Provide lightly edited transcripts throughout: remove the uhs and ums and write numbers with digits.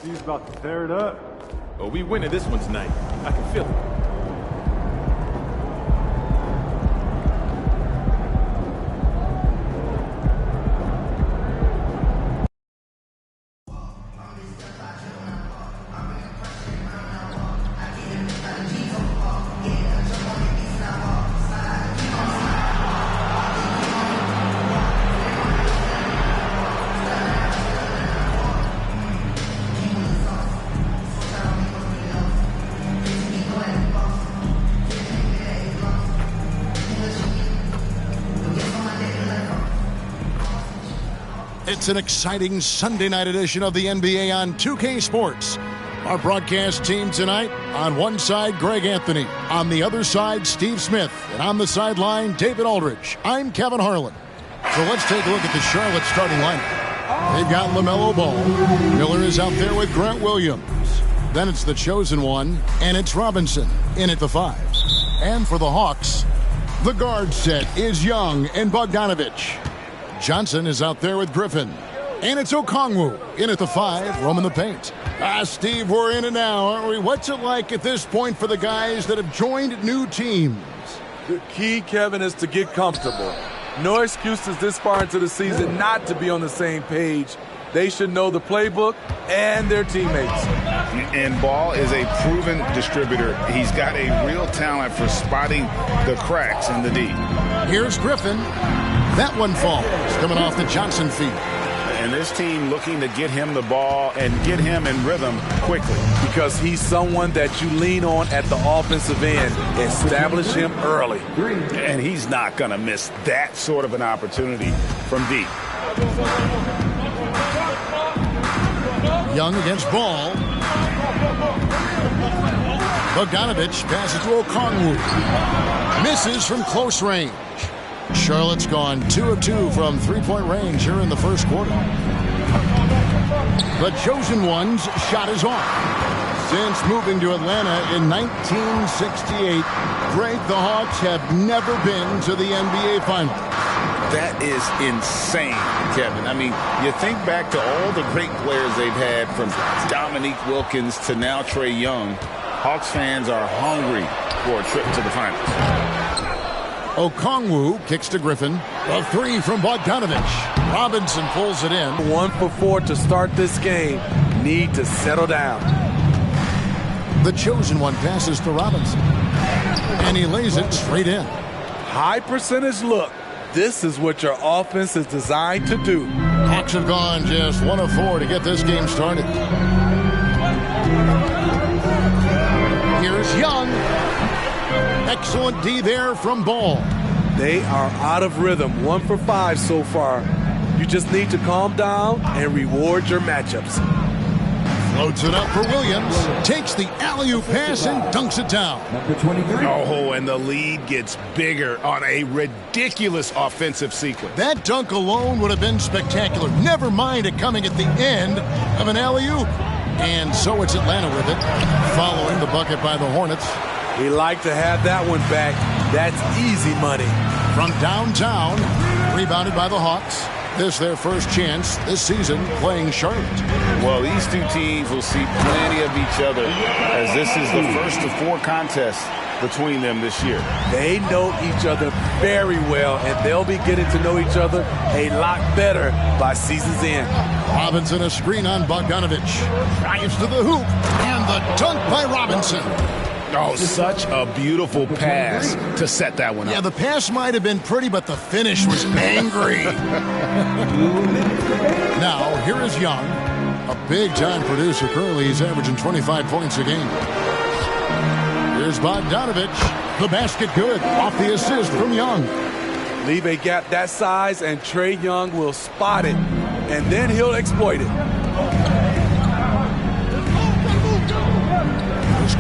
He's about to tear it up. Oh, we winning this one tonight. I can feel it. It's an exciting Sunday night edition of the NBA on 2K Sports. Our broadcast team tonight, on one side, Greg Anthony. On the other side, Steve Smith. And on the sideline, David Aldridge. I'm Kevin Harlan. So let's take a look at the Charlotte starting lineup. They've got LaMelo Ball. Miller is out there with Grant Williams. Then it's the chosen one, and it's Robinson in at the 5. And for the Hawks, the guard set is Young and Bogdanovich. Johnson is out there with Griffin. And it's Okongwu in at the 5, roaming the paint. Steve, we're in it now, aren't we? What's it like at this point for the guys that have joined new teams? The key, Kevin, is to get comfortable. No excuses this far into the season not to be on the same page. They should know the playbook and their teammates. And Ball is a proven distributor. He's got a real talent for spotting the cracks in the D. Here's Griffin. That one falls, coming off the Johnson feed. And this team looking to get him the ball and get him in rhythm quickly. Because he's someone that you lean on at the offensive end. Establish him early. And he's not going to miss that sort of an opportunity from deep. Young against Ball. Bogdanovich passes to Okongwu. Misses from close range. Charlotte's gone 2 of 2 from three-point range here in the first quarter. The chosen one's shot is off. Since moving to Atlanta in 1968, Greg, the Hawks have never been to the NBA Finals. That is insane, Kevin. I mean, you think back to all the great players they've had, from Dominique Wilkins to now Trae Young. Hawks fans are hungry for a trip to the finals. Okongwu kicks to Griffin. A 3 from Bogdanovich. Robinson pulls it in. 1 for 4 to start this game. Need to settle down. The chosen one passes to Robinson. And he lays it straight in. High percentage look. This is what your offense is designed to do. Hawks have gone just 1 of 4 to get this game started. Here's Young. Excellent D there from Ball. They are out of rhythm. 1 for 5 so far. You just need to calm down and reward your matchups. Floats it up for Williams. Takes the alley-oop pass and dunks it down. Oh, and the lead gets bigger on a ridiculous offensive sequence. That dunk alone would have been spectacular. Never mind it coming at the end of an alley-oop. And so it's Atlanta with it, following the bucket by the Hornets. He like to have that one back. That's easy money. From downtown, rebounded by the Hawks. This their first chance this season playing Charlotte. Well, these two teams will see plenty of each other, as this is the first of 4 contests between them this year. They know each other very well, and they'll be getting to know each other a lot better by season's end. Robinson, a screen on Bogdanovich. Drives to the hoop, and the dunk by Robinson. Oh, such a beautiful pass to set that one up. Yeah, the pass might have been pretty, but the finish was angry. Now, here is Young, a big-time producer. Currently, he's averaging 25 points a game. Here's Bogdanovich. The basket good. Off the assist from Young. Leave a gap that size, and Trae Young will spot it, and then he'll exploit it.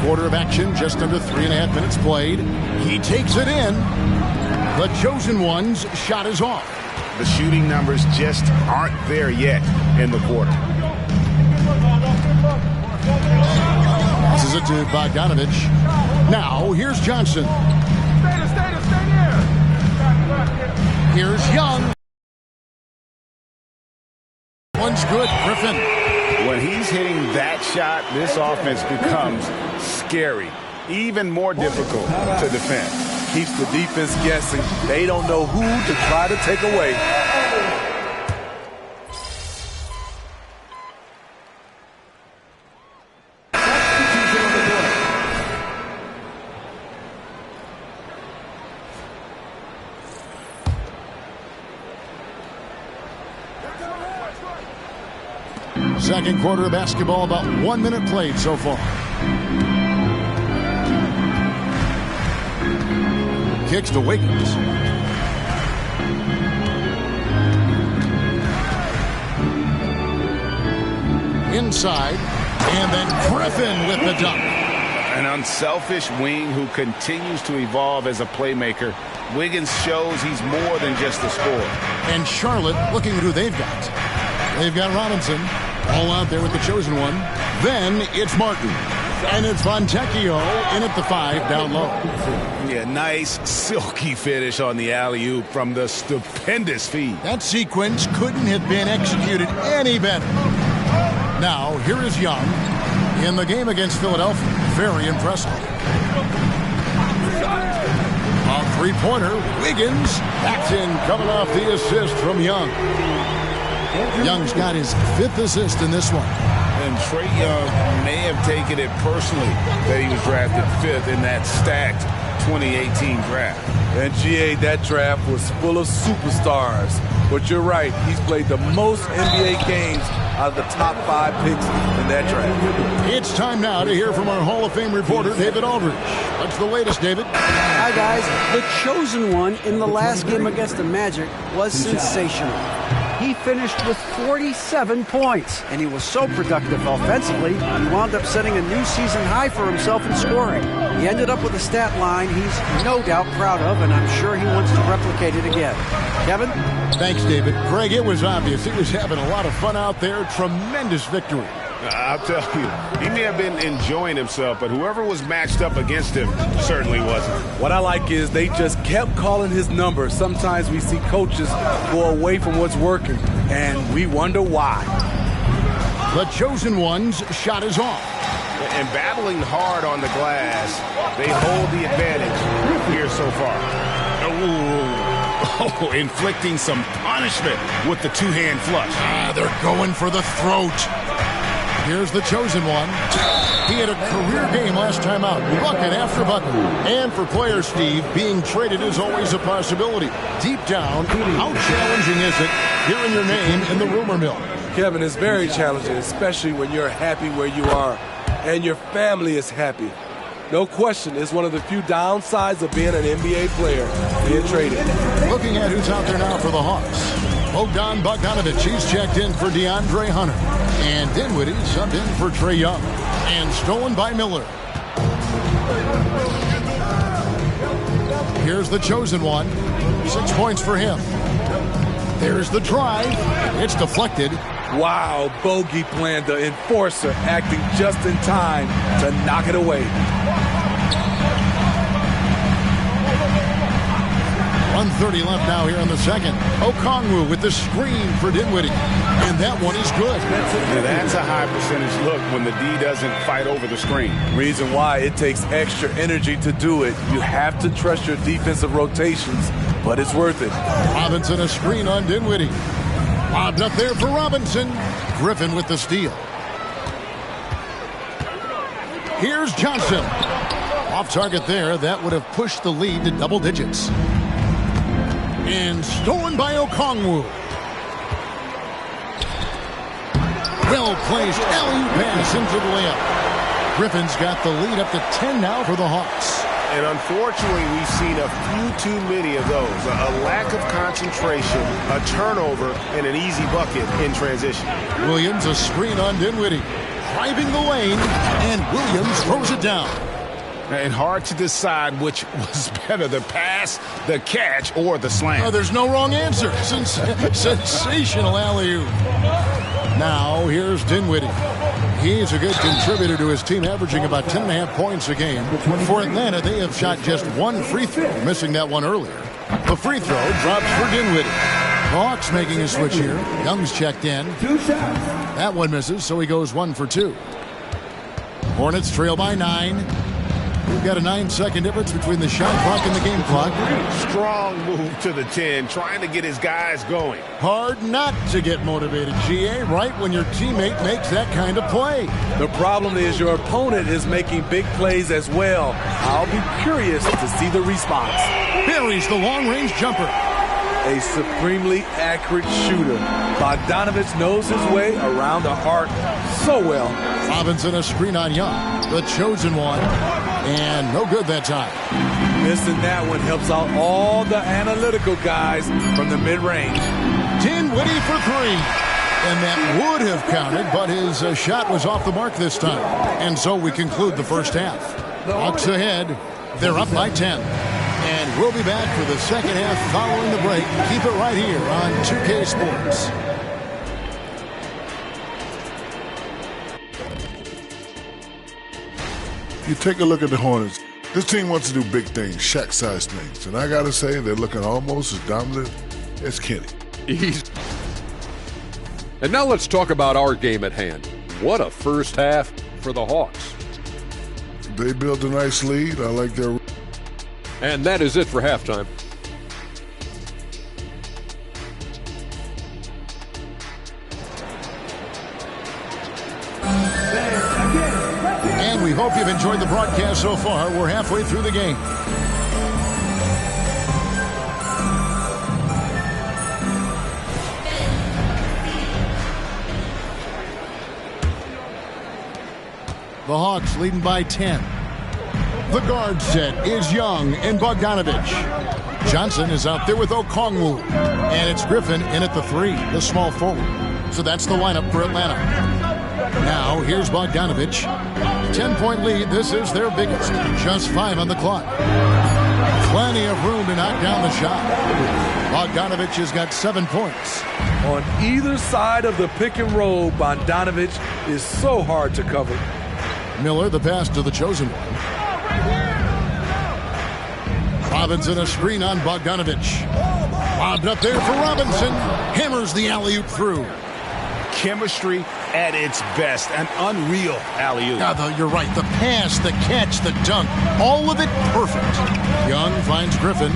Quarter of action, just under 3.5 minutes played. He takes it in. The chosen one's shot is off. The shooting numbers just aren't there yet in the quarter. Passes it to Bogdanovich. Now, here's Johnson. Here's Young. One's good, Griffin. When When he's hitting that shot, this offense becomes scary, even more difficult to defend. Keeps the defense guessing. They don't know who to try to take away. Second quarter of basketball, about 1 minute played so far. Kicks to Wiggins. Inside, and then Griffin with the dunk. An unselfish wing who continues to evolve as a playmaker. Wiggins shows he's more than just a scorer. And Charlotte looking at who they've got. They've got Robinson. All out there with the chosen one. Then it's Martin. And it's Fontecchio in at the 5 down low. Yeah, nice silky finish on the alley-oop from the stupendous feed. That sequence couldn't have been executed any better. Now, here is Young in the game against Philadelphia. Very impressive. A three-pointer. Wiggins. That's in, coming off the assist from Young. Young's got his 5th assist in this one. And Trae Young may have taken it personally that he was drafted 5th in that stacked 2018 draft. And GA, that draft was full of superstars. But you're right, he's played the most NBA games out of the top 5 picks in that draft. It's time now to hear from our Hall of Fame reporter, David Aldridge. What's the latest, David? Hi, guys. The chosen one in the last game against the Magic was sensational. He finished with 47 points, and he was so productive offensively, he wound up setting a new season high for himself in scoring. He ended up with a stat line he's no doubt proud of, and I'm sure he wants to replicate it again. Kevin? Thanks, David. Greg, it was obvious. He was having a lot of fun out there. Tremendous victory. I'll tell you, he may have been enjoying himself, but whoever was matched up against him certainly wasn't. What I like is they just kept calling his number. Sometimes we see coaches go away from what's working, and we wonder why. The chosen one's shot is off. And battling hard on the glass, they hold the advantage here so far. Oh, inflicting some punishment with the two-hand flush. They're going for the throat. Here's the chosen one. He had a career game last time out, bucket after bucket. And for players, Steve, being traded is always a possibility. Deep down, how challenging is it hearing your name in the rumor mill? Kevin, it's very challenging, especially when you're happy where you are and your family is happy. No question, it's one of the few downsides of being an NBA player, being traded. Looking at who's out there now for the Hawks. Bogdan Bogdanovic, he's checked in for DeAndre Hunter. And Dinwiddie subbed in for Trae Young. And stolen by Miller. Here's the chosen one. 6 points for him. There's the drive. It's deflected. Wow, Bogey playing the enforcer, acting just in time to knock it away. 1:30 left now here in the second. Okongwu with the screen for Dinwiddie. And that one is good. Now that's a high percentage look when the D doesn't fight over the screen. Reason why it takes extra energy to do it. You have to trust your defensive rotations, but it's worth it. Robinson a screen on Dinwiddie. Lobbed up there for Robinson. Griffin with the steal. Here's Johnson. Off target there. That would have pushed the lead to double digits. And stolen by Okongwu. Well placed alley-oop pass into the layup. Griffin's got the lead up to 10 now for the Hawks. And unfortunately, we've seen a few too many of those. A lack of concentration, a turnover, and an easy bucket in transition. Williams a screen on Dinwiddie. Driving the lane, and Williams throws it down. And hard to decide which was better, the pass, the catch, or the slam. Oh, there's no wrong answer. Sensational alley-oop. Now, here's Dinwiddie. He's a good contributor to his team, averaging about 10.5 points a game. For Atlanta, they have shot just one free throw, missing that one earlier. The free throw drops for Dinwiddie. Hawks making a switch here. Young's checked in. That one misses, so he goes 1 for 2. Hornets trail by 9. We've got a 9-second difference between the shot clock and the game clock. Strong move to the 10, trying to get his guys going. Hard not to get motivated, GA, right when your teammate makes that kind of play. The problem is your opponent is making big plays as well. I'll be curious to see the response. Buries the long-range jumper. A supremely accurate shooter. Bogdanovich knows his way around the arc so well. Robinson a screen on Young. The chosen one. And no good that time. Missing that one helps out all the analytical guys from the mid-range. Dinwiddie for 3. And that would have counted, but his shot was off the mark this time. And so we conclude the first half. Hawks ahead. They're up by 10. And we'll be back for the second half following the break. Keep it right here on 2K Sports. You take a look at the Hornets. This team wants to do big things, Shaq-sized things. And I got to say, they're looking almost as dominant as Kenny. And now let's talk about our game at hand. What a first half for the Hawks. They built a nice lead. I like their... And that is it for halftime. And we hope you've enjoyed the broadcast so far. We're halfway through the game. The Hawks leading by 10. The guard set is Young and Bogdanovich. Johnson is out there with Okongwu. And it's Griffin in at the 3, the small forward. So that's the lineup for Atlanta. Now, here's Bogdanovich. 10-point lead. This is their biggest. Just 5 on the clock. Plenty of room to knock down the shot. Bogdanovich has got 7 points. On either side of the pick and roll, Bogdanovich is so hard to cover. Miller, the pass to the chosen one. Robinson, a screen on Bogdanovich. Lobbed up there for Robinson. Hammers the alley-oop through. Chemistry at its best. An unreal alley-oop. Yeah, you're right. The pass, the catch, the dunk. All of it perfect. Young finds Griffin.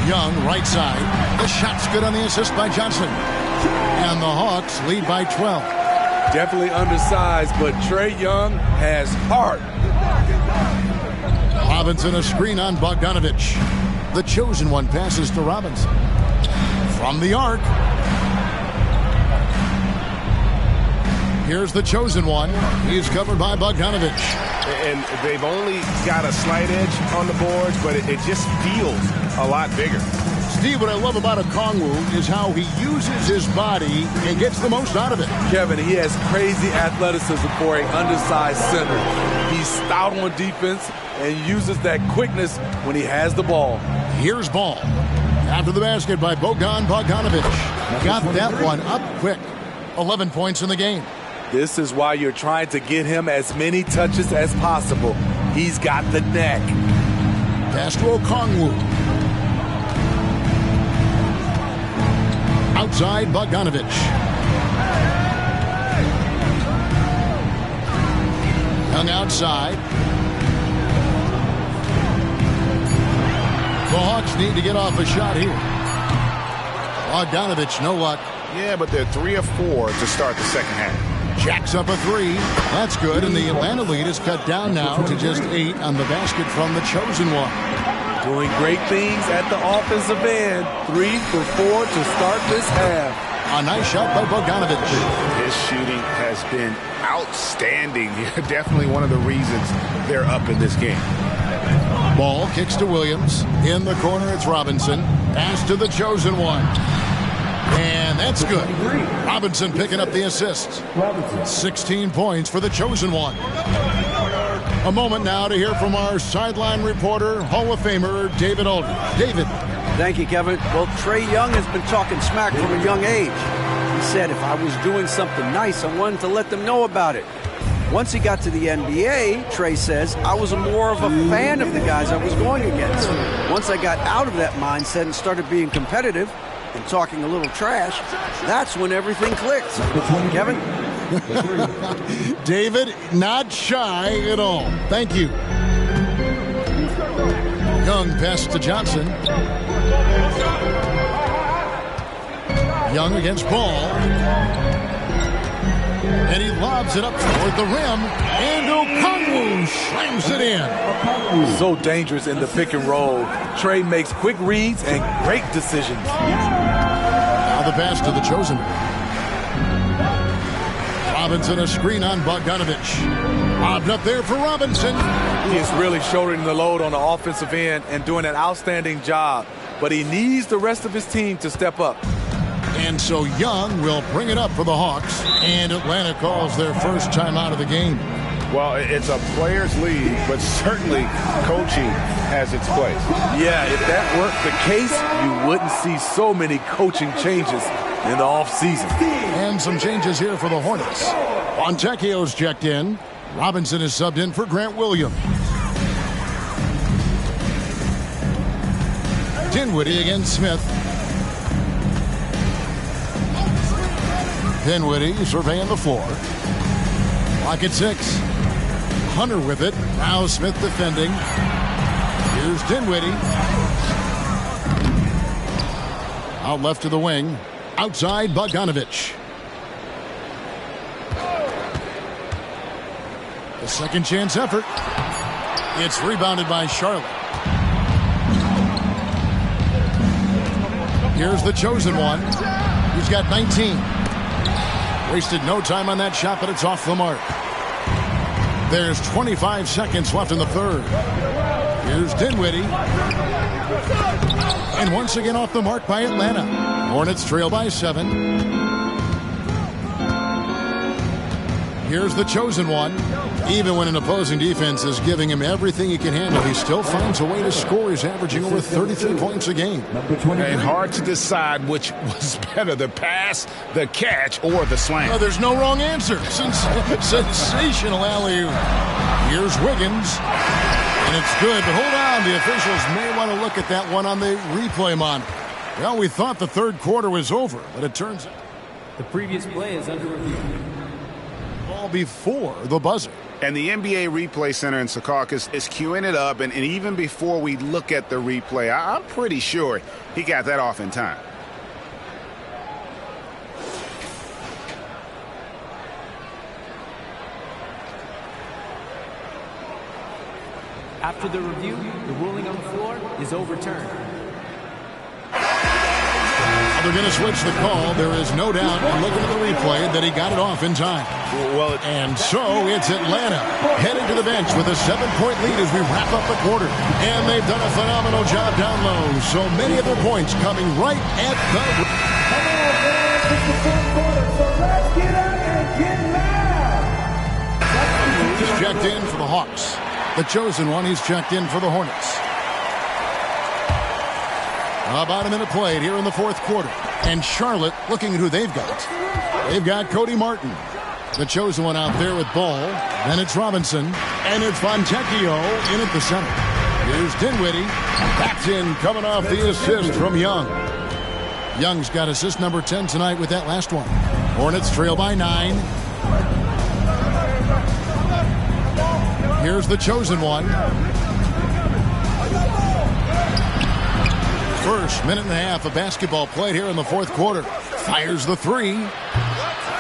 Young, right side. The shot's good on the assist by Johnson. And the Hawks lead by 12. Definitely undersized, but Trae Young has heart. Robinson, a screen on Bogdanovich. The chosen one passes to Robinson. From the arc. Here's the chosen one. He's covered by Bogdanovich. And they've only got a slight edge on the boards, but it just feels a lot bigger. Steve, what I love about Okongwu is how he uses his body and gets the most out of it. Kevin, he has crazy athleticism for an undersized center. He's stout on defense and uses that quickness when he has the ball. Here's ball. After the basket by Bogdanovich. Got that one up quick. 11 points in the game. This is why you're trying to get him as many touches as possible. He's got the neck. Pass to Okongwu. Outside Bogdanovich. Young outside. The Hawks need to get off a shot here. Bogdanovich, no luck. Yeah, but they're 3 of 4 to start the second half. Jacks up a 3. That's good, and the Atlanta lead is cut down now to just 8 on the basket from the chosen one. Doing great things at the offensive end. 3 for 4 to start this half. A nice shot by Bogdanovich. His shooting has been outstanding. Definitely one of the reasons they're up in this game. Ball kicks to Williams. In the corner, it's Robinson. Pass to the chosen one. And that's good. Robinson picking up the assist. 16 points for the chosen one. A moment now to hear from our sideline reporter, Hall of Famer David Aldridge. David. Thank you, Kevin. Well, Trae Young has been talking smack from a young age. He said if I was doing something nice, I wanted to let them know about it. Once he got to the NBA, Trey says, I was more of a fan of the guys I was going against. Once I got out of that mindset and started being competitive and talking a little trash, that's when everything clicked. Kevin? David, not shy at all. Thank you. Young passes to Johnson. Young against Ball. And he lobs it up toward the rim. And Okongwu slams it in. So dangerous in the pick and roll. Trey makes quick reads and great decisions. Now the pass to the chosen. Robinson, a screen on Bogdanovich. Lobbed up there for Robinson. He is really shouldering the load on the offensive end and doing an outstanding job. But he needs the rest of his team to step up. And so Young will bring it up for the Hawks. And Atlanta calls their first time out of the game. Well, it's a players' league, but certainly coaching has its place. Yeah, if that weren't the case, you wouldn't see so many coaching changes in the offseason. And some changes here for the Hornets. Fontecchio's checked in. Robinson is subbed in for Grant Williams. Dinwiddie against Smith. Dinwiddie surveying the floor. Clock at 6. Hunter with it. Now Smith defending. Here's Dinwiddie. Out left to the wing. Outside Bogdanovich. The second chance effort. It's rebounded by Charlotte. Here's the chosen one. He's got 19. Wasted no time on that shot, but it's off the mark. There's 25 seconds left in the third. Here's Dinwiddie. And once again off the mark by Atlanta. Hornets trail by 7. Here's the chosen one. Even when an opposing defense is giving him everything he can handle, he still finds a way to score. He's averaging over 33 points a game. And hard to decide which was better, the pass, the catch, or the slam. No, there's no wrong answer. Sensational alley-oop. Here's Wiggins. And it's good, but hold on. The officials may want to look at that one on the replay monitor. Well, we thought the third quarter was over, but it turns out the previous play is under review. Ball before the buzzer. And the NBA Replay Center in Secaucus is queuing it up, and even before we look at the replay, I'm pretty sure he got that off in time. After the review, the ruling on the floor is overturned. They're going to switch the call. There is no doubt, looking at the replay, that he got it off in time. Well, and so it's Atlanta heading to the bench with a 7-point lead as we wrap up the quarter. And they've done a phenomenal job down low. So many of their points coming right at the... He's checked in for the Hawks. The chosen one, he's checked in for the Hornets. About a minute played here in the fourth quarter. And Charlotte looking at who they've got. They've got Cody Martin. The chosen one out there with Ball. Then it's Robinson. And it's Fontecchio in at the center. Here's Dinwiddie. Backed in, coming off the assist from Young. Young's got assist number 10 tonight with that last one. Hornets trail by 9. Here's the chosen one. First minute and a half of basketball played here in the fourth quarter. Fires the three.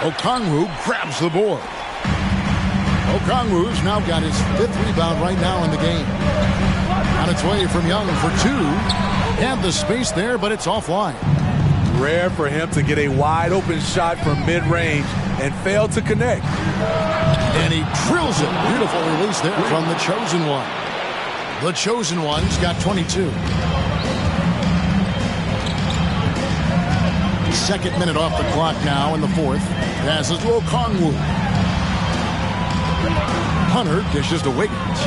Okongwu grabs the board. Okongwu's now got his 5th rebound right now in the game. On its way from Young for 2. Had the space there, but it's offline. Rare for him to get a wide open shot from mid-range and fail to connect. And he drills it. Beautiful release there from the chosen one. The chosen one's got 22. Second minute off the clock now in the fourth. Passes to Okongwu. Hunter dishes to Wiggins.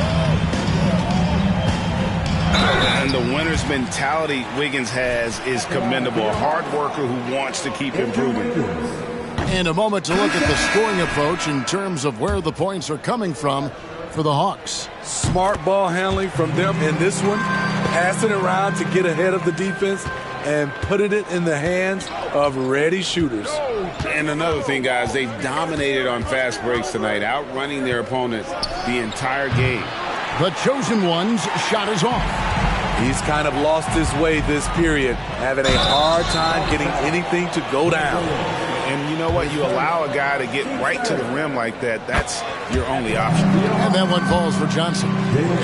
And the winner's mentality Wiggins has is commendable. A hard worker who wants to keep improving. And a moment to look at the scoring approach in terms of where the points are coming from for the Hawks. Smart ball handling from them in this one. Passing it around to get ahead of the defense and putting it in the hands of ready shooters. And another thing, guys, they've dominated on fast breaks tonight, outrunning their opponents the entire game. The chosen one's shot is off. He's kind of lost his way this period, having a hard time getting anything to go down. And you know what? You allow a guy to get right to the rim like that, that's your only option. And that one falls for Johnson.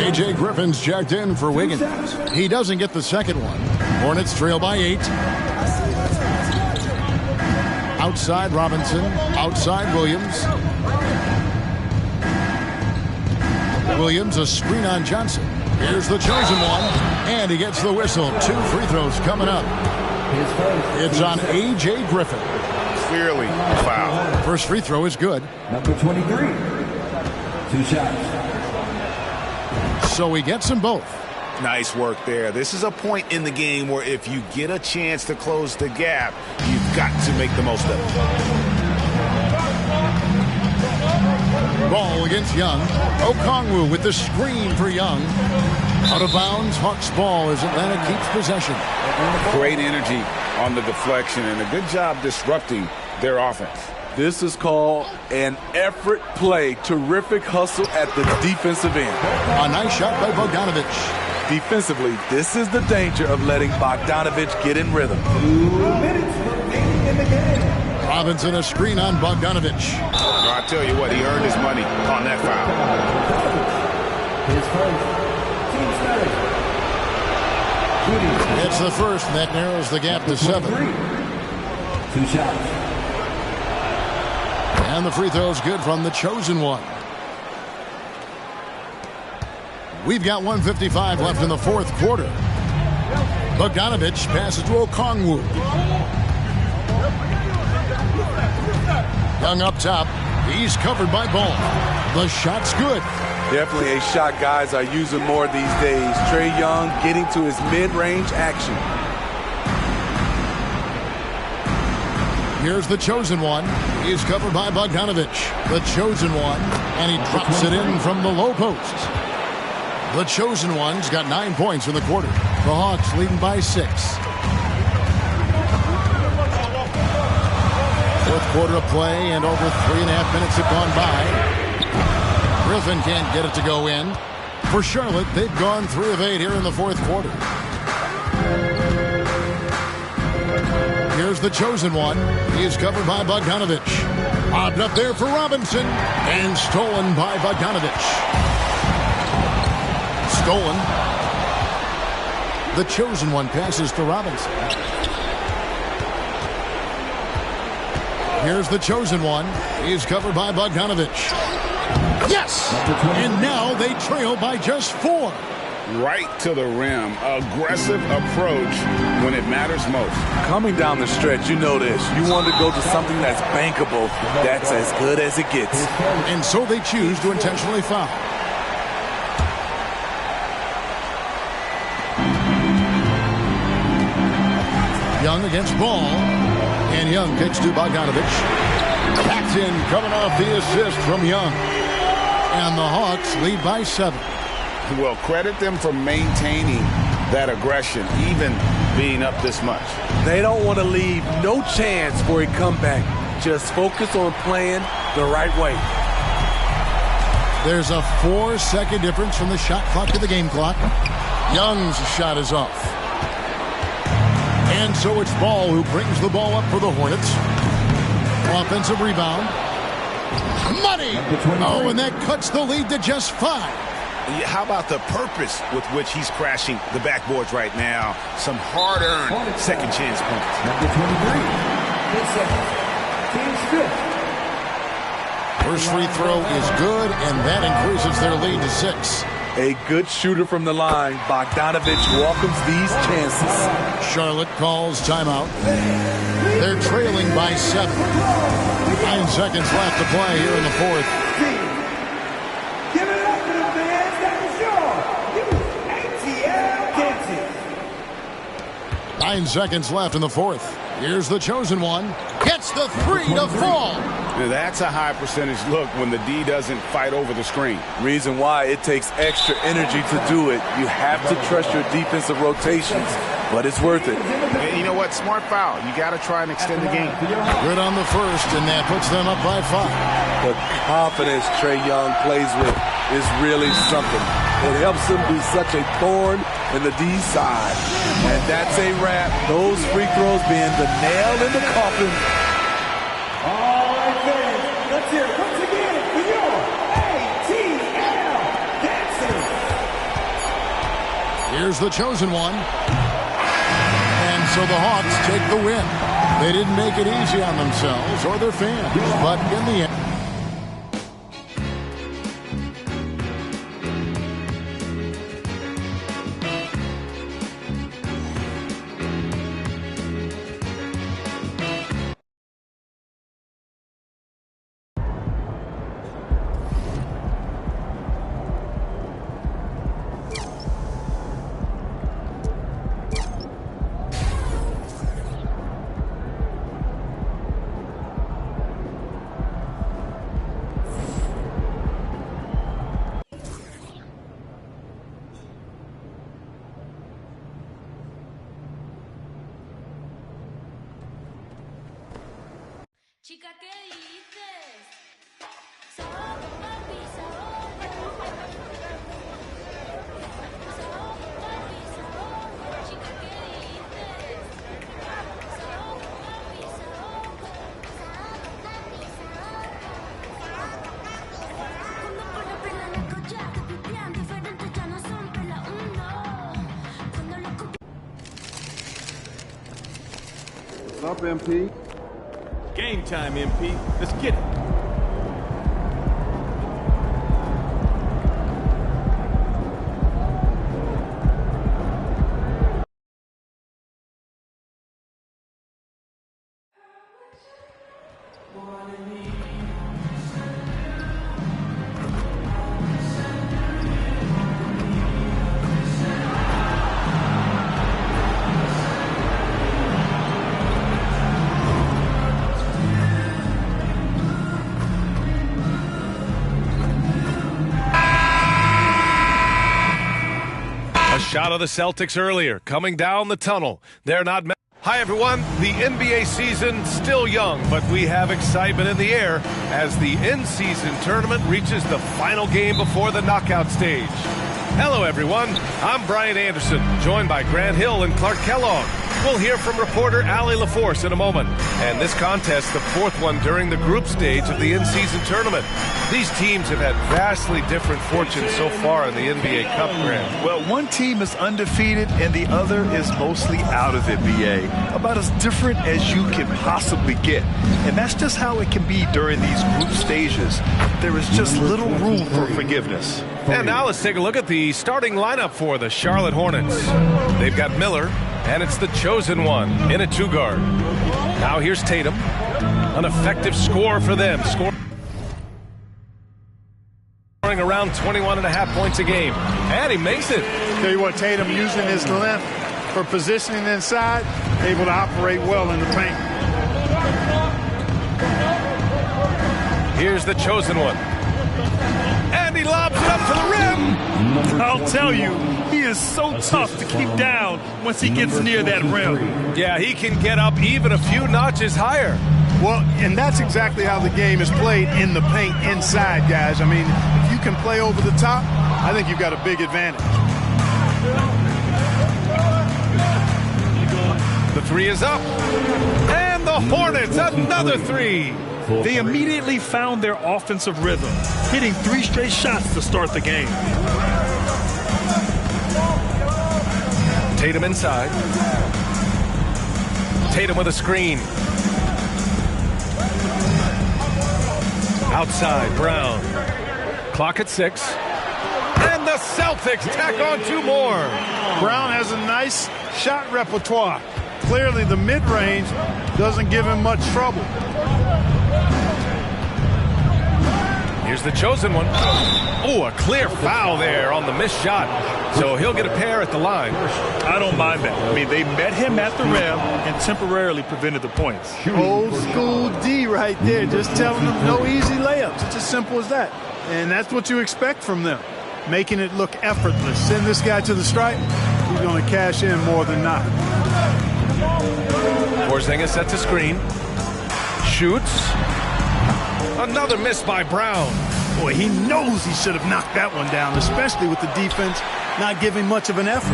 A.J. Griffin's checked in for Wiggins. He doesn't get the second one. Hornets trail by 8. Outside Robinson. Outside Williams. Williams, a screen on Johnson. Here's the chosen one. And he gets the whistle. 2 free throws coming up. It's on A.J. Griffin. Clearly foul. First free throw is good. Number 23. 2 shots. So he gets them both. Nice work there. This is a point in the game where if you get a chance to close the gap, you've got to make the most of it. Ball against Young. Okongwu with the screen for Young. Out of bounds, Hawks ball as Atlanta keeps possession. Great energy on the deflection and a good job disrupting their offense. This is called an effort play. Terrific hustle at the defensive end. A nice shot by Bogdanovic. Defensively, this is the danger of letting Bogdanovic get in rhythm. 2 minutes remaining in the game. Robinson a screen on Bogdanovic. I tell you what, he earned his money on that foul. His first. Team status. It's the first, and that narrows the gap to 7. 2 shots. And the free throw's good from the chosen one. We've got 1:55 left in the fourth quarter. Bogdanovic passes to Okongwu. Young up top. He's covered by Ball. The shot's good. Definitely a shot guys are using more these days. Trae Young getting to his mid-range action. Here's the chosen one. He's covered by Bogdanovic. The chosen one. And he drops it in from the low post. The chosen one's got 9 points in the quarter. The Hawks leading by 6. Fourth quarter of play, and over 3.5 minutes have gone by. Griffin can't get it to go in. For Charlotte, they've gone 3 of 8 here in the fourth quarter. Here's the chosen one. He's covered by Bogdanovic. Lobbed up there for Robinson. And stolen by Bogdanovic. Stolen. The chosen one passes to Robinson. Here's the chosen one. He's covered by Bogdanovic. Yes! And now they trail by just 4. Right to the rim. Aggressive approach when it matters most. Coming down the stretch, you know this. You want to go to something that's bankable. That's as good as it gets. And so they choose to intentionally foul. Young against Ball. And Young kicks to Bogdanovic. Packed in, coming off the assist from Young. And the Hawks lead by 7. Well, credit them for maintaining that aggression, even being up this much. They don't want to leave no chance for a comeback. Just focus on playing the right way. There's a 4-second difference from the shot clock to the game clock. Young's shot is off. And so it's Ball who brings the ball up for the Hornets. Offensive rebound. Money! Oh, and that cuts the lead to just 5. How about the purpose with which he's crashing the backboards right now? Some hard-earned second chance points. Number 23. 10 seconds. Team's fifth. First free throw is good, and that increases their lead to 6. A good shooter from the line. Bogdanovic welcomes these chances. Charlotte calls timeout. They're trailing by 7. 9 seconds left to play here in the fourth. Give it up for the fans that was yours. ATL Kansas. 9 seconds left in the fourth. Here's the chosen one. Hits the three to fall. Now, that's a high percentage look when the D doesn't fight over the screen. Reason why it takes extra energy to do it. You have to trust your defensive rotations, but it's worth it. And you know what? Smart foul. You got to try and extend the game. Good on the first, and that puts them up by 5. The confidence Trae Young plays with is really something. It helps him be such a thorn in the D side. And that's a wrap. Those free throws being the nail in the coffin. All right, fans, let's hear it once again for your ATL dancers. Here's the chosen one. And so the Hawks take the win. They didn't make it easy on themselves or their fans, but in the end, Chica, ¿qué dices? Saoco, papi, saoco. Saoco, papi, saoco. Chica, ¿qué dices? Saoco, papi, saoco. Saoco, papi, saoco. Cuando por la pela la colla te pipián diferentes ya no son pela uno. Cuando lo What's up, MP? Game time, MP. Let's get it. Shot of the Celtics earlier, coming down the tunnel. They're not. Hi, everyone. The NBA season still young, but we have excitement in the air as the in-season tournament reaches the final game before the knockout stage. Hello, everyone. I'm Brian Anderson, joined by Grant Hill and Clark Kellogg. We'll hear from reporter Allie LaForce in a moment. And this contest, the fourth one during the group stage of the in-season tournament. These teams have had vastly different fortunes so far in the NBA Cup, Grant. Well, one team is undefeated and the other is mostly out of it, BA. About as different as you can possibly get. And that's just how it can be during these group stages. There is just little room for forgiveness. And now let's take a look at the starting lineup for the Charlotte Hornets. They've got Miller, and it's the chosen one in a two-guard. Now here's Tatum, an effective scorer for them. Scoring around 21.5 points a game. And he makes it. Tell you what, Tatum using his length for positioning inside, able to operate well in the paint. Here's the chosen one. And he lobs it up to the rim. I'll tell you, he is so tough to keep down once he gets near that rim. Yeah, he can get up even a few notches higher. Well, and that's exactly how the game is played in the paint inside, guys. I mean, if you can play over the top, I think you've got a big advantage. The three is up. And the Hornets, another three. They immediately found their offensive rhythm, hitting 3 straight shots to start the game. Tatum inside. Tatum with a screen. Outside, Brown. Clock at 6. And the Celtics tack on 2 more. Brown has a nice shot repertoire. Clearly, the mid-range doesn't give him much trouble. Here's the chosen one. Oh, a clear foul there on the missed shot. So he'll get a pair at the line. I don't mind that. I mean, they met him at the rim and temporarily prevented the points. Old school D right there, just telling them no easy layups. It's as simple as that. And that's what you expect from them, making it look effortless. Send this guy to the stripe, he's going to cash in more than not. Porzingis sets a screen. Shoots. Another miss by Brown. Boy, he knows he should have knocked that one down, especially with the defense not giving much of an effort.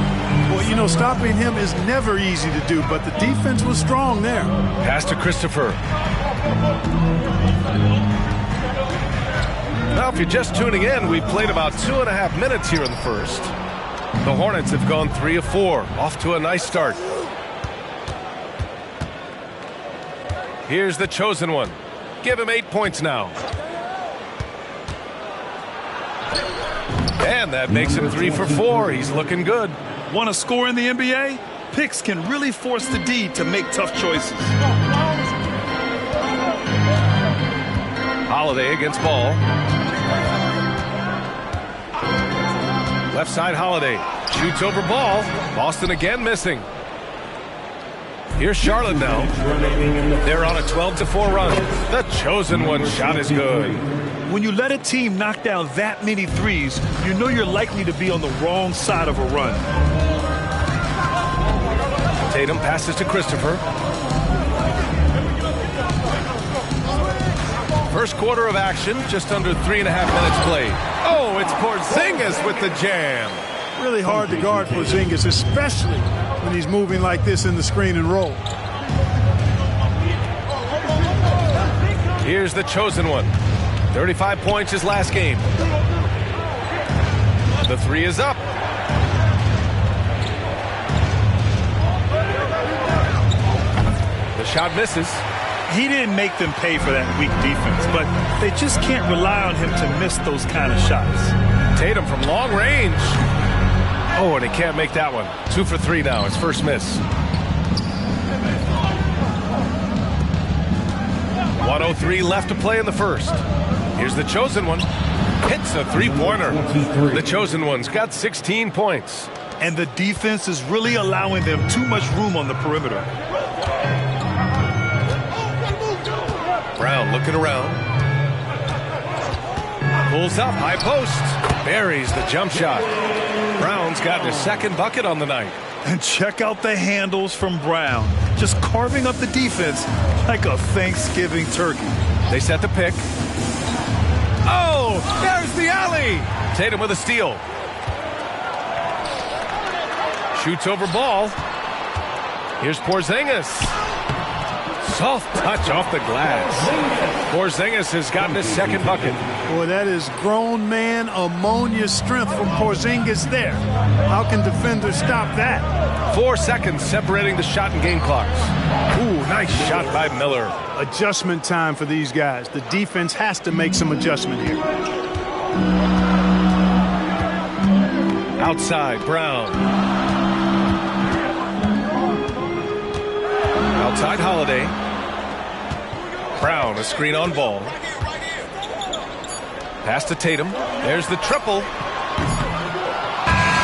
Well, you know, stopping him is never easy to do, but the defense was strong there. Pass to Christopher. Now, if you're just tuning in, we've played about 2.5 minutes here in the first. The Hornets have gone 3 of 4, off to a nice start. Here's the chosen one. Give him 8 points now. And that makes him 3 for 4. He's looking good. Want to score in the NBA? Picks can really force the D to make tough choices. Holiday against Ball. Left side Holiday. Shoots over Ball. Boston again missing. Here's Charlotte now. They're on a 12-4 run. The chosen one shot is good. When you let a team knock down that many threes, you know you're likely to be on the wrong side of a run. Tatum passes to Christopher. First quarter of action, just under 3.5 minutes played. Oh, it's Porzingis with the jam. Really hard to guard Porzingis, especially when he's moving like this in the screen and roll. Here's the chosen one. 35 points his last game. The three is up. The shot misses. He didn't make them pay for that weak defense, but they just can't rely on him to miss those kind of shots. Tatum from long range. Oh, and he can't make that one. 2 for 3 now, his first miss. 1:03 left to play in the first. Here's the chosen one. Hits a three-pointer. The chosen one's got 16 points. And the defense is really allowing them too much room on the perimeter. Brown looking around. Pulls up, high post. Buries the jump shot. Brown's got his second bucket on the night. And check out the handles from Brown. Just carving up the defense like a Thanksgiving turkey. They set the pick. Oh, there's the alley. Tatum with a steal. Shoots over Ball. Here's Porzingis. Soft touch off the glass. Porzingis has gotten his second bucket. Boy, that is grown man ammonia strength from Porzingis there. How can defenders stop that? 4 seconds separating the shot and game clocks. Ooh, nice shot by Miller. Adjustment time for these guys. The defense has to make some adjustment here. Outside, Brown. Outside, Holiday. Brown, a screen on Ball. Pass to Tatum. There's the triple.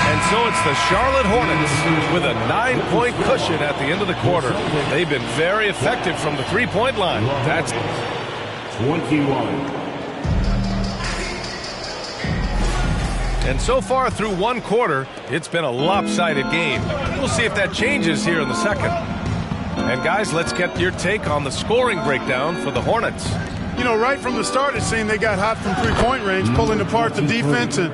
And so it's the Charlotte Hornets with a 9-point cushion at the end of the quarter. They've been very effective from the three-point line. That's 21. And so far through one quarter, it's been a lopsided game. We'll see if that changes here in the second. And guys, let's get your take on the scoring breakdown for the Hornets. You know, right from the start, it seemed they got hot from three-point range, pulling apart the defense and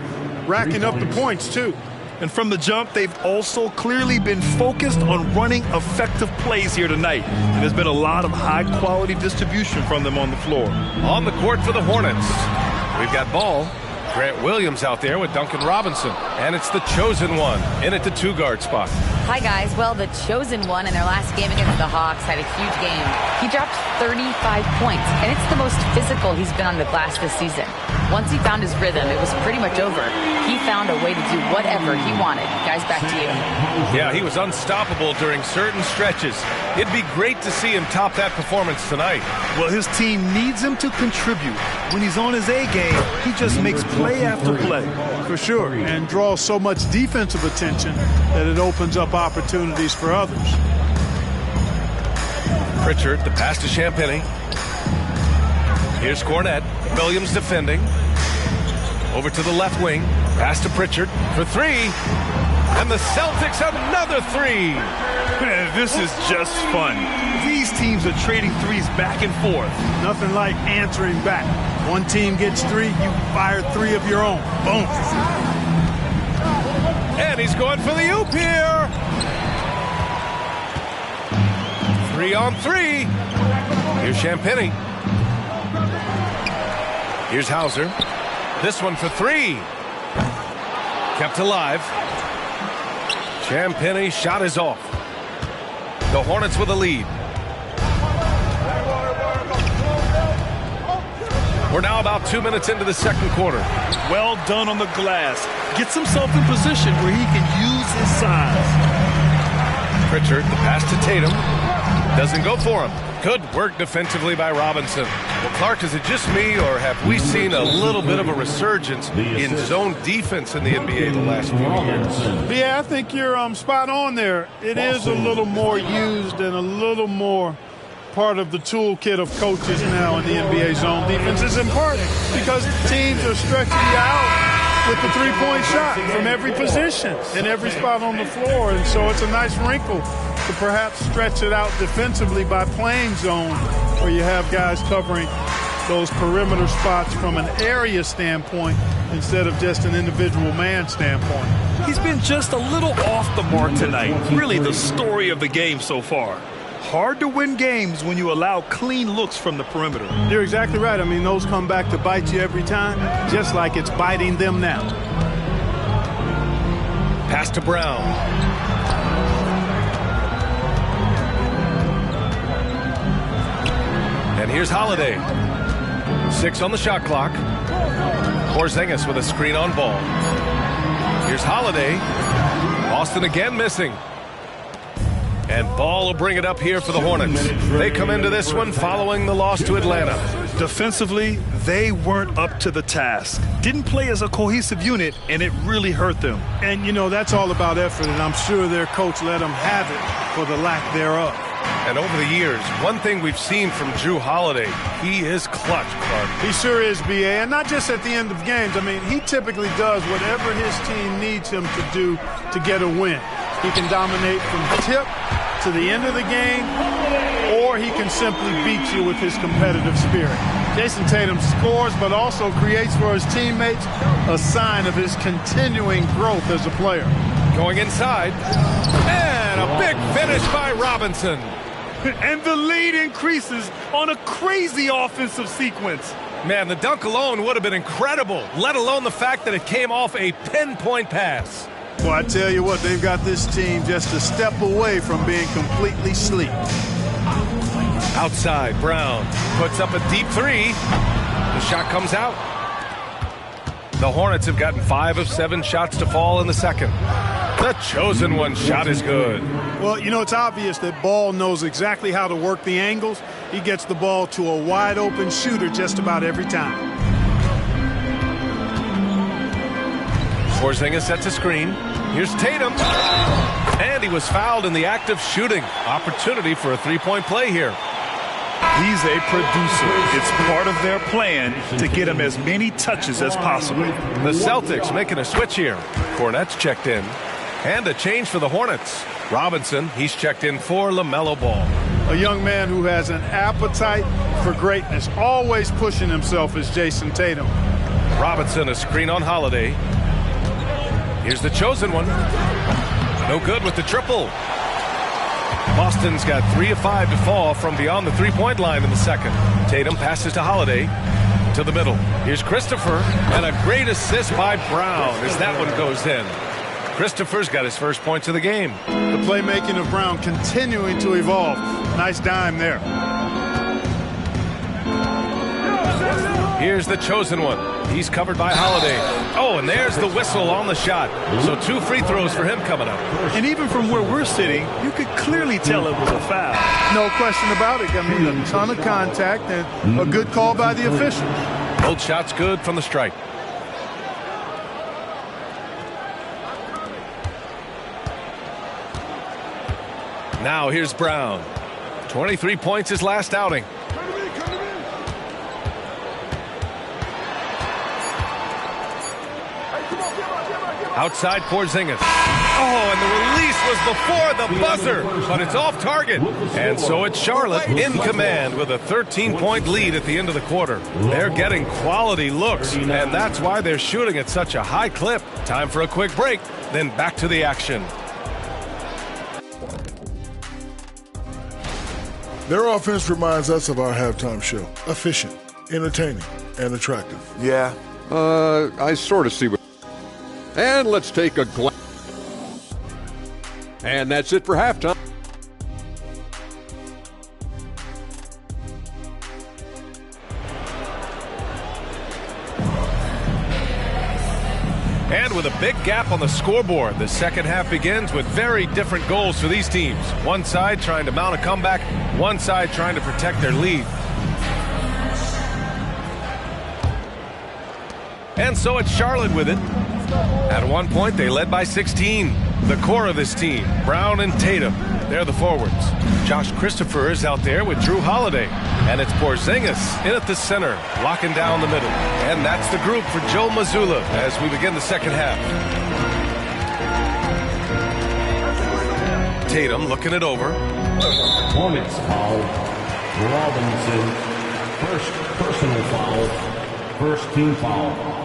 racking up the points, too. And from the jump, they've also clearly been focused on running effective plays here tonight. And there's been a lot of high-quality distribution from them on the floor. On the court for the Hornets, we've got Ball. Grant Williams out there with Duncan Robinson. And it's the chosen one in at the 2-guard spot. Hi, guys. Well, the chosen one in their last game against the Hawks had a huge game. He dropped 35 points, and it's the most physical he's been on the glass this season. Once he found his rhythm, it was pretty much over. He found a way to do whatever he wanted. Guys, back to you. Yeah, he was unstoppable during certain stretches. It'd be great to see him top that performance tonight. Well, his team needs him to contribute. When he's on his A game, he just makes play after play. For sure, and draws so much defensive attention that it opens up opportunities for others. Pritchard, the pass to Champagny. Here's Cornette. Williams defending. Over to the left wing. Pass to Pritchard for 3. And the Celtics another 3. Man, this is just fun. These teams are trading threes back and forth. Nothing like answering back. One team gets 3, you fire 3 of your own. Boom. And he's going for the oop here. 3 on 3. Here's Champagny. Here's Hauser. This one for 3. Kept alive. Champagny shot is off. The Hornets with a lead. We're now about 2 minutes into the second quarter. Well done on the glass. Gets himself in position where he can use his size. Pritchard, the pass to Tatum. Doesn't go for him. Good work defensively by Robinson. Well, Clark, is it just me, or have we seen a little bit of a resurgence in zone defense in the NBA the last few years? Yeah, I think you're spot on there. It is a little more used and a little more part of the toolkit of coaches now in the NBA. Zone defense is important because teams are stretching you out with the three-point shot from every position and every spot on the floor. And so it's a nice wrinkle to perhaps stretch it out defensively by playing zone, where you have guys covering those perimeter spots from an area standpoint instead of just an individual man standpoint. He's been just a little off the mark tonight. Really the story of the game so far. Hard to win games when you allow clean looks from the perimeter. You're exactly right. I mean, those come back to bite you every time, just like it's biting them now. Pass to Brown. And here's Holiday. 6 on the shot clock. Porzingis with a screen on ball. Here's Holiday. Boston again missing. And Ball will bring it up here for the Hornets. They come into this one following the loss to Atlanta. Defensively, they weren't up to the task. Didn't play as a cohesive unit, and it really hurt them. And, you know, that's all about effort, and I'm sure their coach let them have it for the lack thereof. And over the years, one thing we've seen from Jrue Holiday, he is clutch, Clark. He sure is, B.A., and not just at the end of games. I mean, he typically does whatever his team needs him to do to get a win. He can dominate from tip to the end of the game, or he can simply beat you with his competitive spirit. Jason Tatum scores, but also creates for his teammates a sign of his continuing growth as a player. Going inside, and a big finish by Robinson. And the lead increases on a crazy offensive sequence. Man, the dunk alone would have been incredible, let alone the fact that it came off a pinpoint pass. Well, I tell you what, they've got this team just a step away from being completely asleep. Outside, Brown puts up a deep 3. The shot comes out. The Hornets have gotten 5 of 7 shots to fall in the second. The chosen one shot is good. Well, you know, it's obvious that Ball knows exactly how to work the angles. He gets the ball to a wide-open shooter just about every time. Porzingis sets a screen. Here's Tatum. And he was fouled in the act of shooting. Opportunity for a three-point play here. He's a producer. It's part of their plan to get him as many touches as possible. The Celtics making a switch here. Cornette's checked in. And a change for the Hornets. Robinson, he's checked in for LaMelo Ball. A young man who has an appetite for greatness, always pushing himself, is Jason Tatum. Robinson, a screen on Holiday. Here's the chosen one. No good with the triple. Boston's got 3 of 5 to fall from beyond the three-point line in the second. Tatum passes to Holiday. To the middle. Here's Christopher. And a great assist by Brown as that one goes in. Christopher's got his first points of the game. The playmaking of Brown continuing to evolve. Nice dime there. Here's the chosen one. He's covered by Holiday. Oh, and there's the whistle on the shot. So 2 free throws for him coming up. And even from where we're sitting, you could clearly tell it was a foul. No question about it. I mean, a ton of contact and a good call by the official. Both shots good from the stripe. Now here's Brown. 23 points his last outing. Outside Porzingis. Oh, and the release was before the buzzer, but it's off target. And so it's Charlotte in command with a 13-point lead at the end of the quarter. They're getting quality looks, and that's why they're shooting at such a high clip. Time for a quick break, then back to the action. Their offense reminds us of our halftime show. Efficient, entertaining, and attractive. Yeah. I sort of see what... And let's take a glance. And that's it for halftime. And with a big gap on the scoreboard, the second half begins with very different goals for these teams. One side trying to mount a comeback, one side trying to protect their lead. And so it's Charlotte with it. At one point, they led by 16. The core of this team, Brown and Tatum, they're the forwards. Josh Christopher is out there with Drew Holiday. And it's Porzingis in at the center, locking down the middle. And that's the group for Joe Mazzulla as we begin the second half. Tatum looking it over. Hornets foul. Robinson. First personal foul. First team foul.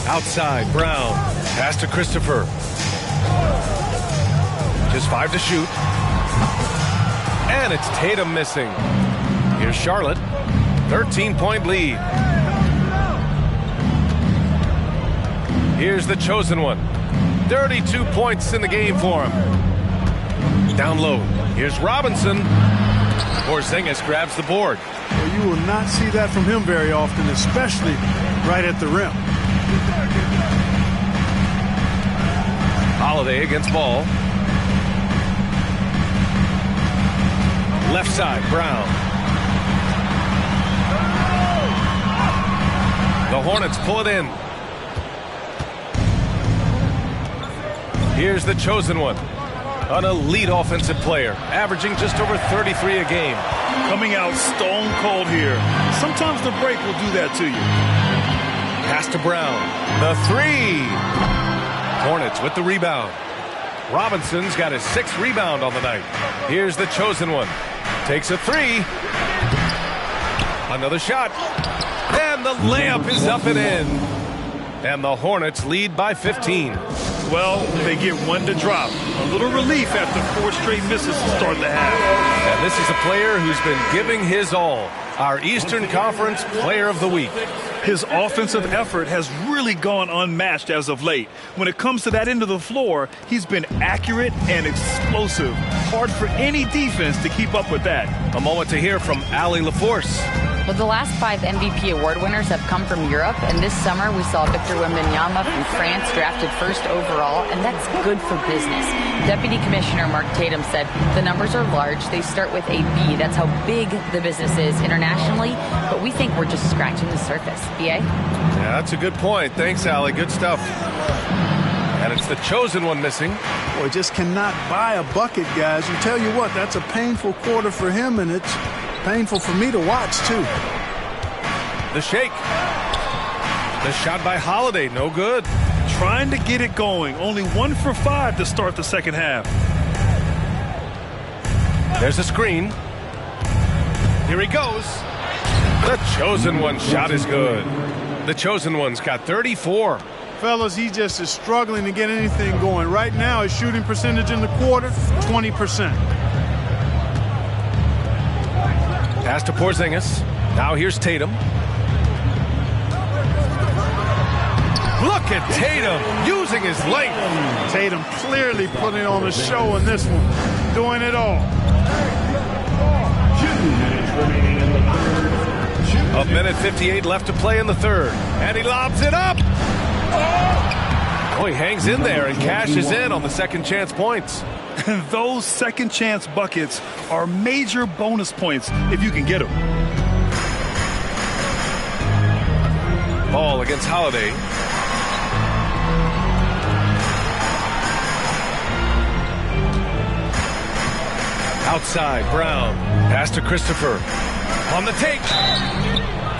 Outside, Brown. Pass to Christopher. Just 5 to shoot. And it's Tatum missing. Here's Charlotte. 13-point lead. Here's the chosen one. 32 points in the game for him. Down low. Here's Robinson. Porzingis grabs the board. Well, you will not see that from him very often, especially right at the rim. Holiday against Ball. Left side, Brown. The Hornets pull it in. Here's the chosen one. An elite offensive player, averaging just over 33 a game. Coming out stone cold here. Sometimes the break will do that to you. Pass to Brown. The 3. Hornets with the rebound. Robinson's got his 6th rebound on the night. Here's the chosen one. Takes a 3. Another shot. And the layup is up and in. And the Hornets lead by 15. Well, they get one to drop. A little relief after 4 straight misses to start the half. And this is a player who's been giving his all. Our Eastern Conference Player of the Week. His offensive effort has really gone unmatched as of late. When it comes to that end of the floor, he's been accurate and explosive. Hard for any defense to keep up with that. A moment to hear from Allie LaForce. Well, the last 5 MVP award winners have come from Europe, and this summer we saw Victor Wembanyama from France drafted 1st overall, and that's good for business. Deputy Commissioner Mark Tatum said the numbers are large. They start with a B. That's how big the business is internationally, but we think we're just scratching the surface. BA? Yeah, that's a good point. Thanks, Allie. Good stuff. And it's the chosen one missing. Boy, just cannot buy a bucket, guys. And tell you what, that's a painful quarter for him, and it's painful for me to watch, too. The shake. The shot by Holiday, no good. Trying to get it going. Only 1 for 5 to start the second half. There's a screen. Here he goes. The chosen one shot is good. The chosen one's got 34. Fellas, he just is struggling to get anything going. Right now, his shooting percentage in the quarter, 20%. Pass to Porzingis. Now here's Tatum. Look at Tatum using his length. Tatum clearly putting on a show in this one. Doing it all. 2 minutes remaining in the third. 1 minute 58 left to play in the third. And he lobs it up. Oh, he hangs in there and cashes in on the second chance points. And those second chance buckets are major bonus points if you can get them. Ball against Holiday. Outside, Brown. Pass to Christopher. On the take.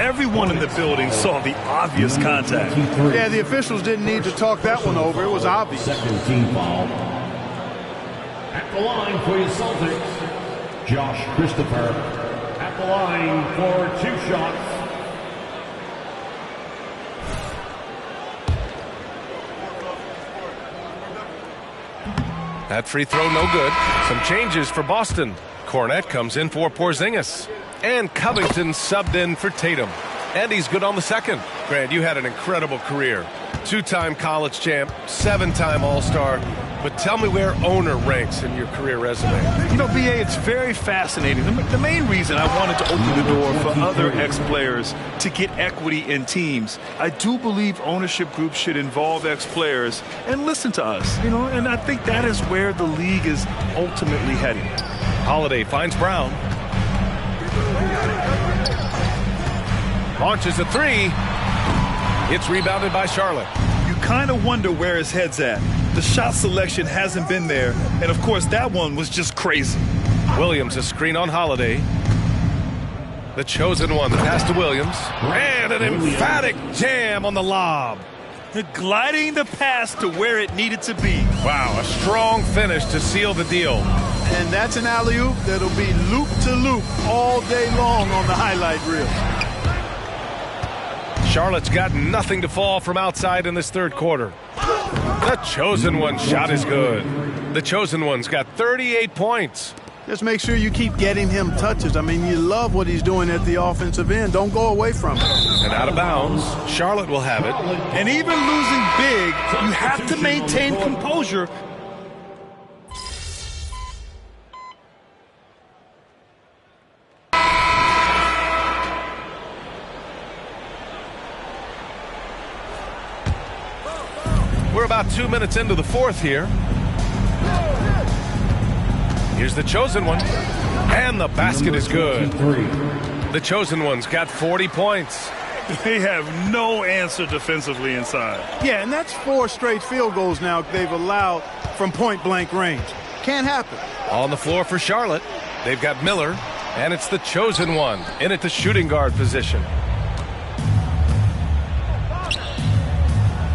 Everyone in the building saw the obvious contact. Yeah, the officials didn't need to talk that one over. It was obvious. Second team foul. At the line for your Celtics, Josh Christopher. At the line for 2 shots. That free throw no good. Some changes for Boston. Cornette comes in for Porzingis. And Covington subbed in for Tatum. And he's good on the second. Grant, you had an incredible career. 2-time college champ, 7-time All-Star. But tell me where owner ranks in your career resume. You know, BA, it's very fascinating. The main reason I wanted to open the door for other ex-players to get equity in teams, I do believe ownership groups should involve ex-players and listen to us, you know, and I think that is where the league is ultimately heading. Holiday finds Brown. Launches a three. It's rebounded by Charlotte. You kind of wonder where his head's at. The shot selection hasn't been there, and of course that one was just crazy. Williams a screen on Holiday. The chosen one, the pass to Williams. And an emphatic jam on the lob. Gliding the pass to where it needed to be. Wow, a strong finish to seal the deal. And that's an alley-oop that'll be loop to loop all day long on the highlight reel. Charlotte's got nothing to fall from outside in this third quarter. The chosen one shot is good. The chosen one's got 38 points. Just make sure you keep getting him touches. I mean, you love what he's doing at the offensive end. Don't go away from it. And out of bounds, Charlotte will have it. And even losing big, you have to maintain composure. We're about 2 minutes into the fourth here. Here's the chosen one. And the basket is good. The chosen one's got 40 points. They have no answer defensively inside. Yeah, and that's 4 straight field goals now they've allowed from point-blank range. Can't happen. On the floor for Charlotte, they've got Miller, and it's the chosen one in at the shooting guard position.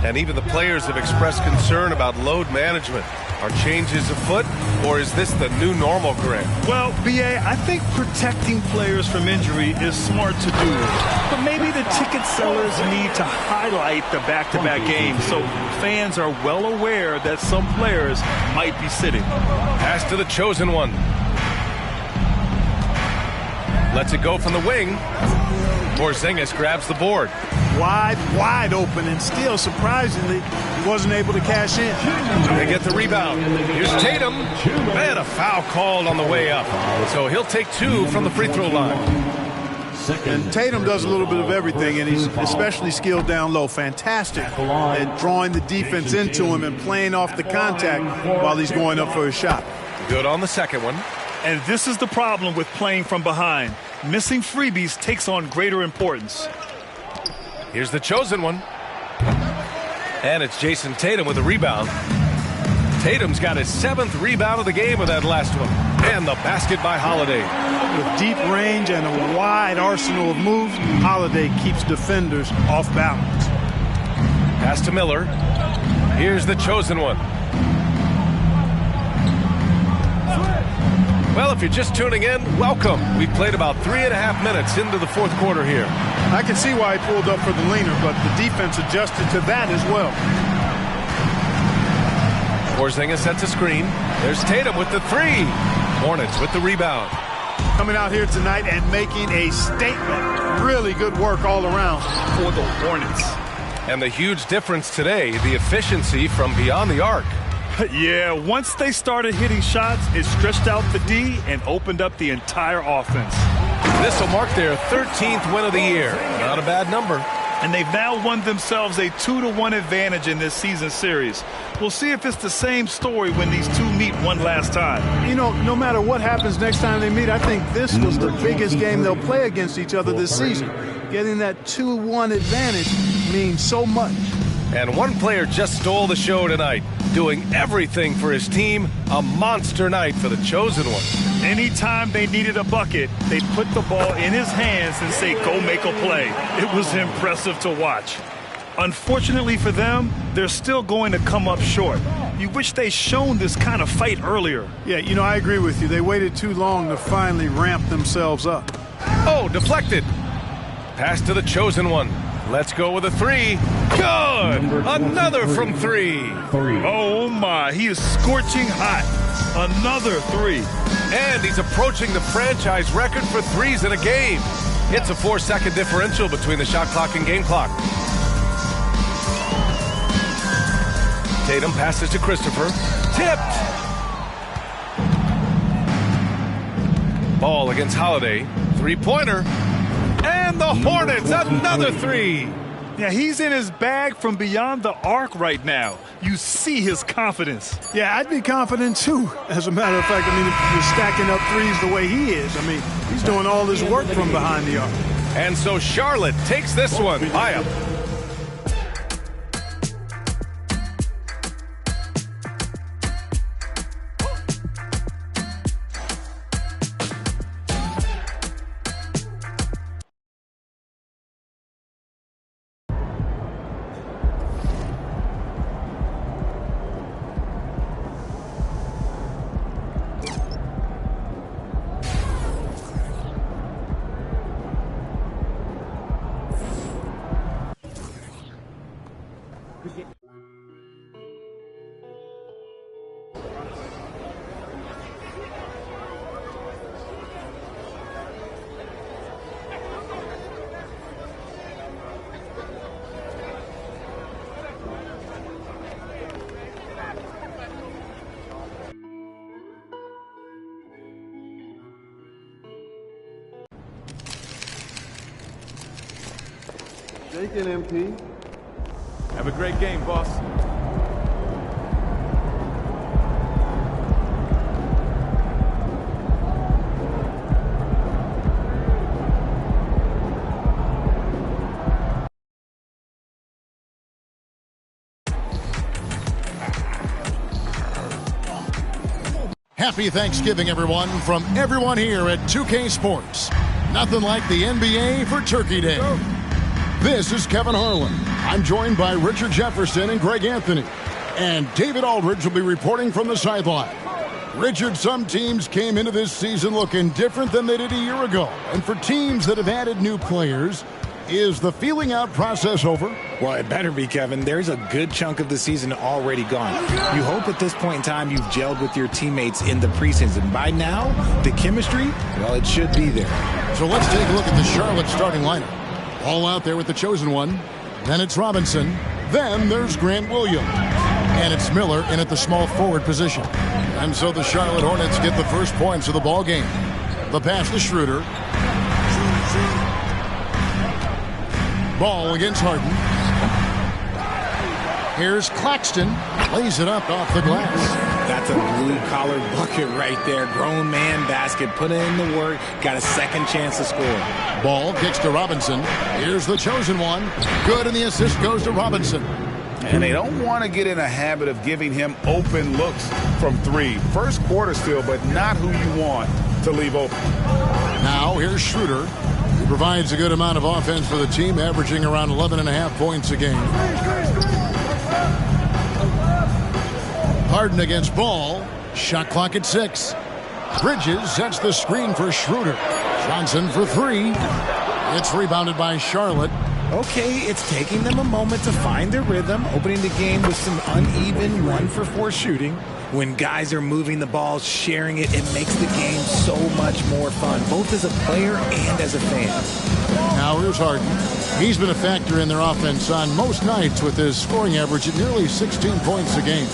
And even the players have expressed concern about load management. Are changes afoot, or is this the new normal, Grant? Well, BA, I think protecting players from injury is smart to do. But maybe the ticket sellers need to highlight the back-to-back games so fans are well aware that some players might be sitting. Pass to the chosen one. Lets it go from the wing. Porzingis grabs the board. Wide open, and still, surprisingly, he wasn't able to cash in. They get the rebound. Here's Tatum. And a foul called on the way up. So he'll take 2 from the free throw line. And Tatum does a little bit of everything, and he's especially skilled down low. Fantastic at drawing the defense into him and playing off the contact while he's going up for a shot. Good on the second one. And this is the problem with playing from behind. Missing freebies takes on greater importance. Here's the chosen one. And it's Jason Tatum with a rebound. Tatum's got his 7th rebound of the game with that last one. And the basket by Holiday. With deep range and a wide arsenal of moves, Holiday keeps defenders off balance. Pass to Miller. Here's the chosen one. Well, if you're just tuning in, welcome. We've played about 3.5 minutes into the fourth quarter here. I can see why he pulled up for the leaner, but the defense adjusted to that as well. Porzingis sets a screen. There's Tatum with the three. Hornets with the rebound. Coming out here tonight and making a statement. Really good work all around for the Hornets. And the huge difference today, the efficiency from beyond the arc. Yeah, once they started hitting shots, it stretched out the D and opened up the entire offense. This will mark their 13th win of the year. Not a bad number. And they've now won themselves a 2-1 advantage in this season series. We'll see if it's the same story when these two meet one last time. You know, no matter what happens next time they meet, I think this was the biggest game they'll play against each other this season. Getting that 2-1 advantage means so much. And one player just stole the show tonight, doing everything for his team. A monster night for the chosen one. Anytime they needed a bucket, they put the ball in his hands and say, go make a play. It was impressive to watch. Unfortunately for them, they're still going to come up short. You wish they'd shown this kind of fight earlier. Yeah, you know, I agree with you. They waited too long to finally ramp themselves up. Oh, deflected. Pass to the chosen one. Let's go with a three. Good! Another from three. Oh, my. He is scorching hot. Another three. And he's approaching the franchise record for threes in a game. It's a 4-second differential between the shot clock and game clock. Tatum passes to Christopher. Tipped! Ball against Holiday. Three-pointer. And the Hornets, another three. Yeah, he's in his bag from beyond the arc right now. You see his confidence. Yeah, I'd be confident too. As a matter of fact, I mean, if you're stacking up threes the way he is, I mean, he's doing all this work from behind the arc. And so Charlotte takes this one by up. Jake and MP. Have a great game, boss. Happy Thanksgiving, everyone, from everyone here at 2K Sports. Nothing like the NBA for Turkey Day. This is Kevin Harlan. I'm joined by Richard Jefferson and Greg Anthony. And David Aldridge will be reporting from the sideline. Richard, some teams came into this season looking different than they did a year ago. And for teams that have added new players, is the feeling out process over? Well, it better be, Kevin. There's a good chunk of the season already gone. You hope at this point in time you've gelled with your teammates in the preseason. By now, the chemistry, well, it should be there. So let's take a look at the Charlotte starting lineup. All out there with the chosen one. Then it's Robinson. Then there's Grant Williams. And it's Miller in at the small forward position. And so the Charlotte Hornets get the first points of the ball game. The pass to Schroeder. Ball against Harden. Here's Claxton. Lays it up off the glass. That's a blue-collar bucket right there. Grown man basket. Put in the work. Got a second chance to score. Ball kicks to Robinson. Here's the chosen one. Good, and the assist goes to Robinson. And they don't want to get in a habit of giving him open looks from three. First quarter still, but not who you want to leave open. Now here's Schroeder. He provides a good amount of offense for the team, averaging around 11.5 points a game. Harden against Ball. Shot clock at 6. Bridges sets the screen for Schroeder. Johnson for three. It's rebounded by Charlotte. Okay, it's taking them a moment to find their rhythm, opening the game with some uneven 1-for-4 shooting. When guys are moving the ball, sharing it, it makes the game so much more fun, both as a player and as a fan. Now here's Harden. He's been a factor in their offense on most nights with his scoring average at nearly 16 points a game.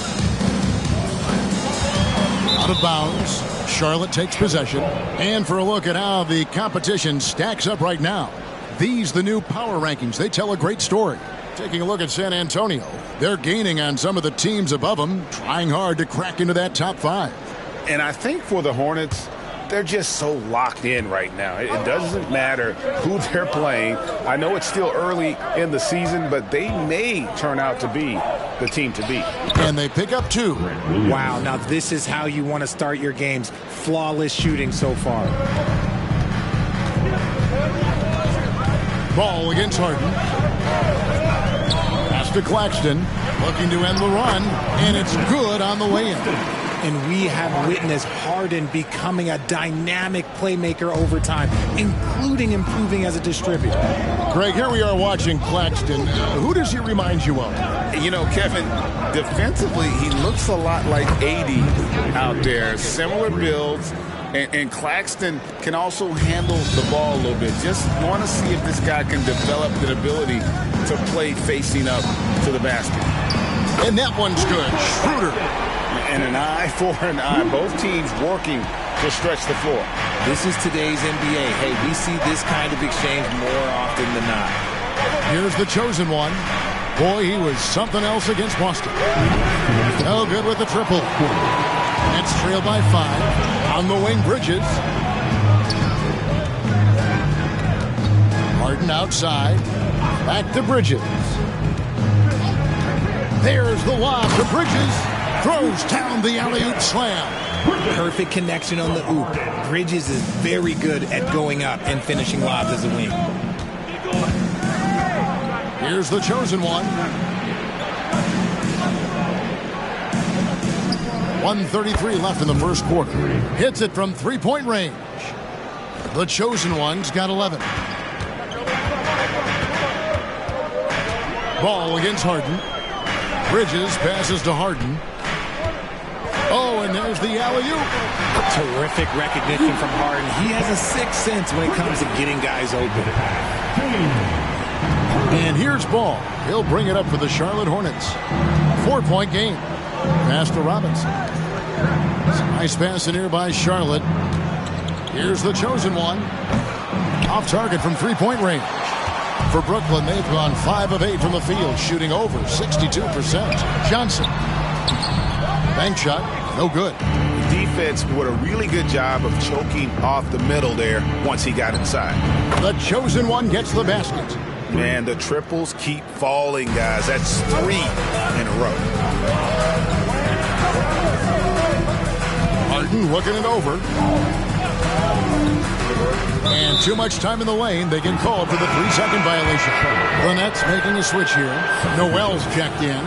Out of bounds. Charlotte takes possession. And for a look at how the competition stacks up right now. These, the new power rankings, they tell a great story. Taking a look at San Antonio, they're gaining on some of the teams above them, trying hard to crack into that top 5. And I think for the Hornets, they're just so locked in right now. It doesn't matter who they're playing. I know it's still early in the season, but they may turn out to be the team to beat. And they pick up 2. Wow, now this is how you want to start your games. Flawless shooting so far. Ball against Harden. Pass to Claxton. Looking to end the run. And it's good on the way in. And we have witnessed Harden becoming a dynamic playmaker over time, including improving as a distributor. Greg, here we are watching Claxton. Who does he remind you of? You know, Kevin, defensively, he looks a lot like AD out there. Similar builds. And Claxton can also handle the ball a little bit. Just want to see if this guy can develop the ability to play facing up to the basket. And that one's good. Schroeder. And an eye for an eye. Both teams working to stretch the floor. This is today's NBA. Hey, we see this kind of exchange more often than not. Here's the chosen one. Boy, he was something else against Boston. No good with the triple. Nets trail by 5. On the wing, Bridges. Harden outside. Back to Bridges. There's the lob to Bridges. Throws down the alley-oop slam. Perfect connection on the oop. Bridges is very good at going up and finishing lobs as a wing. Here's the chosen one. 1:33 left in the first quarter. Hits it from three-point range. The chosen one's got 11. Ball against Harden. Bridges passes to Harden. Oh, and there's the alley-oop. Terrific recognition from Harden. He has a sixth sense when it comes to getting guys open. And here's Ball. He'll bring it up for the Charlotte Hornets. 4-point game. Pass to Robinson. Nice pass in here by Charlotte. Here's the chosen one. Off target from three-point range. For Brooklyn, they've gone 5 of 8 from the field, shooting over 62%. Johnson. Bank shot, no good. Defense did a really good job of choking off the middle there once he got inside. The chosen one gets the basket. Man, the triples keep falling, guys. That's 3 in a row. Harden looking it over. And too much time in the lane. They get called for the 3-second violation. The Nets making a switch here. Noel's checked in.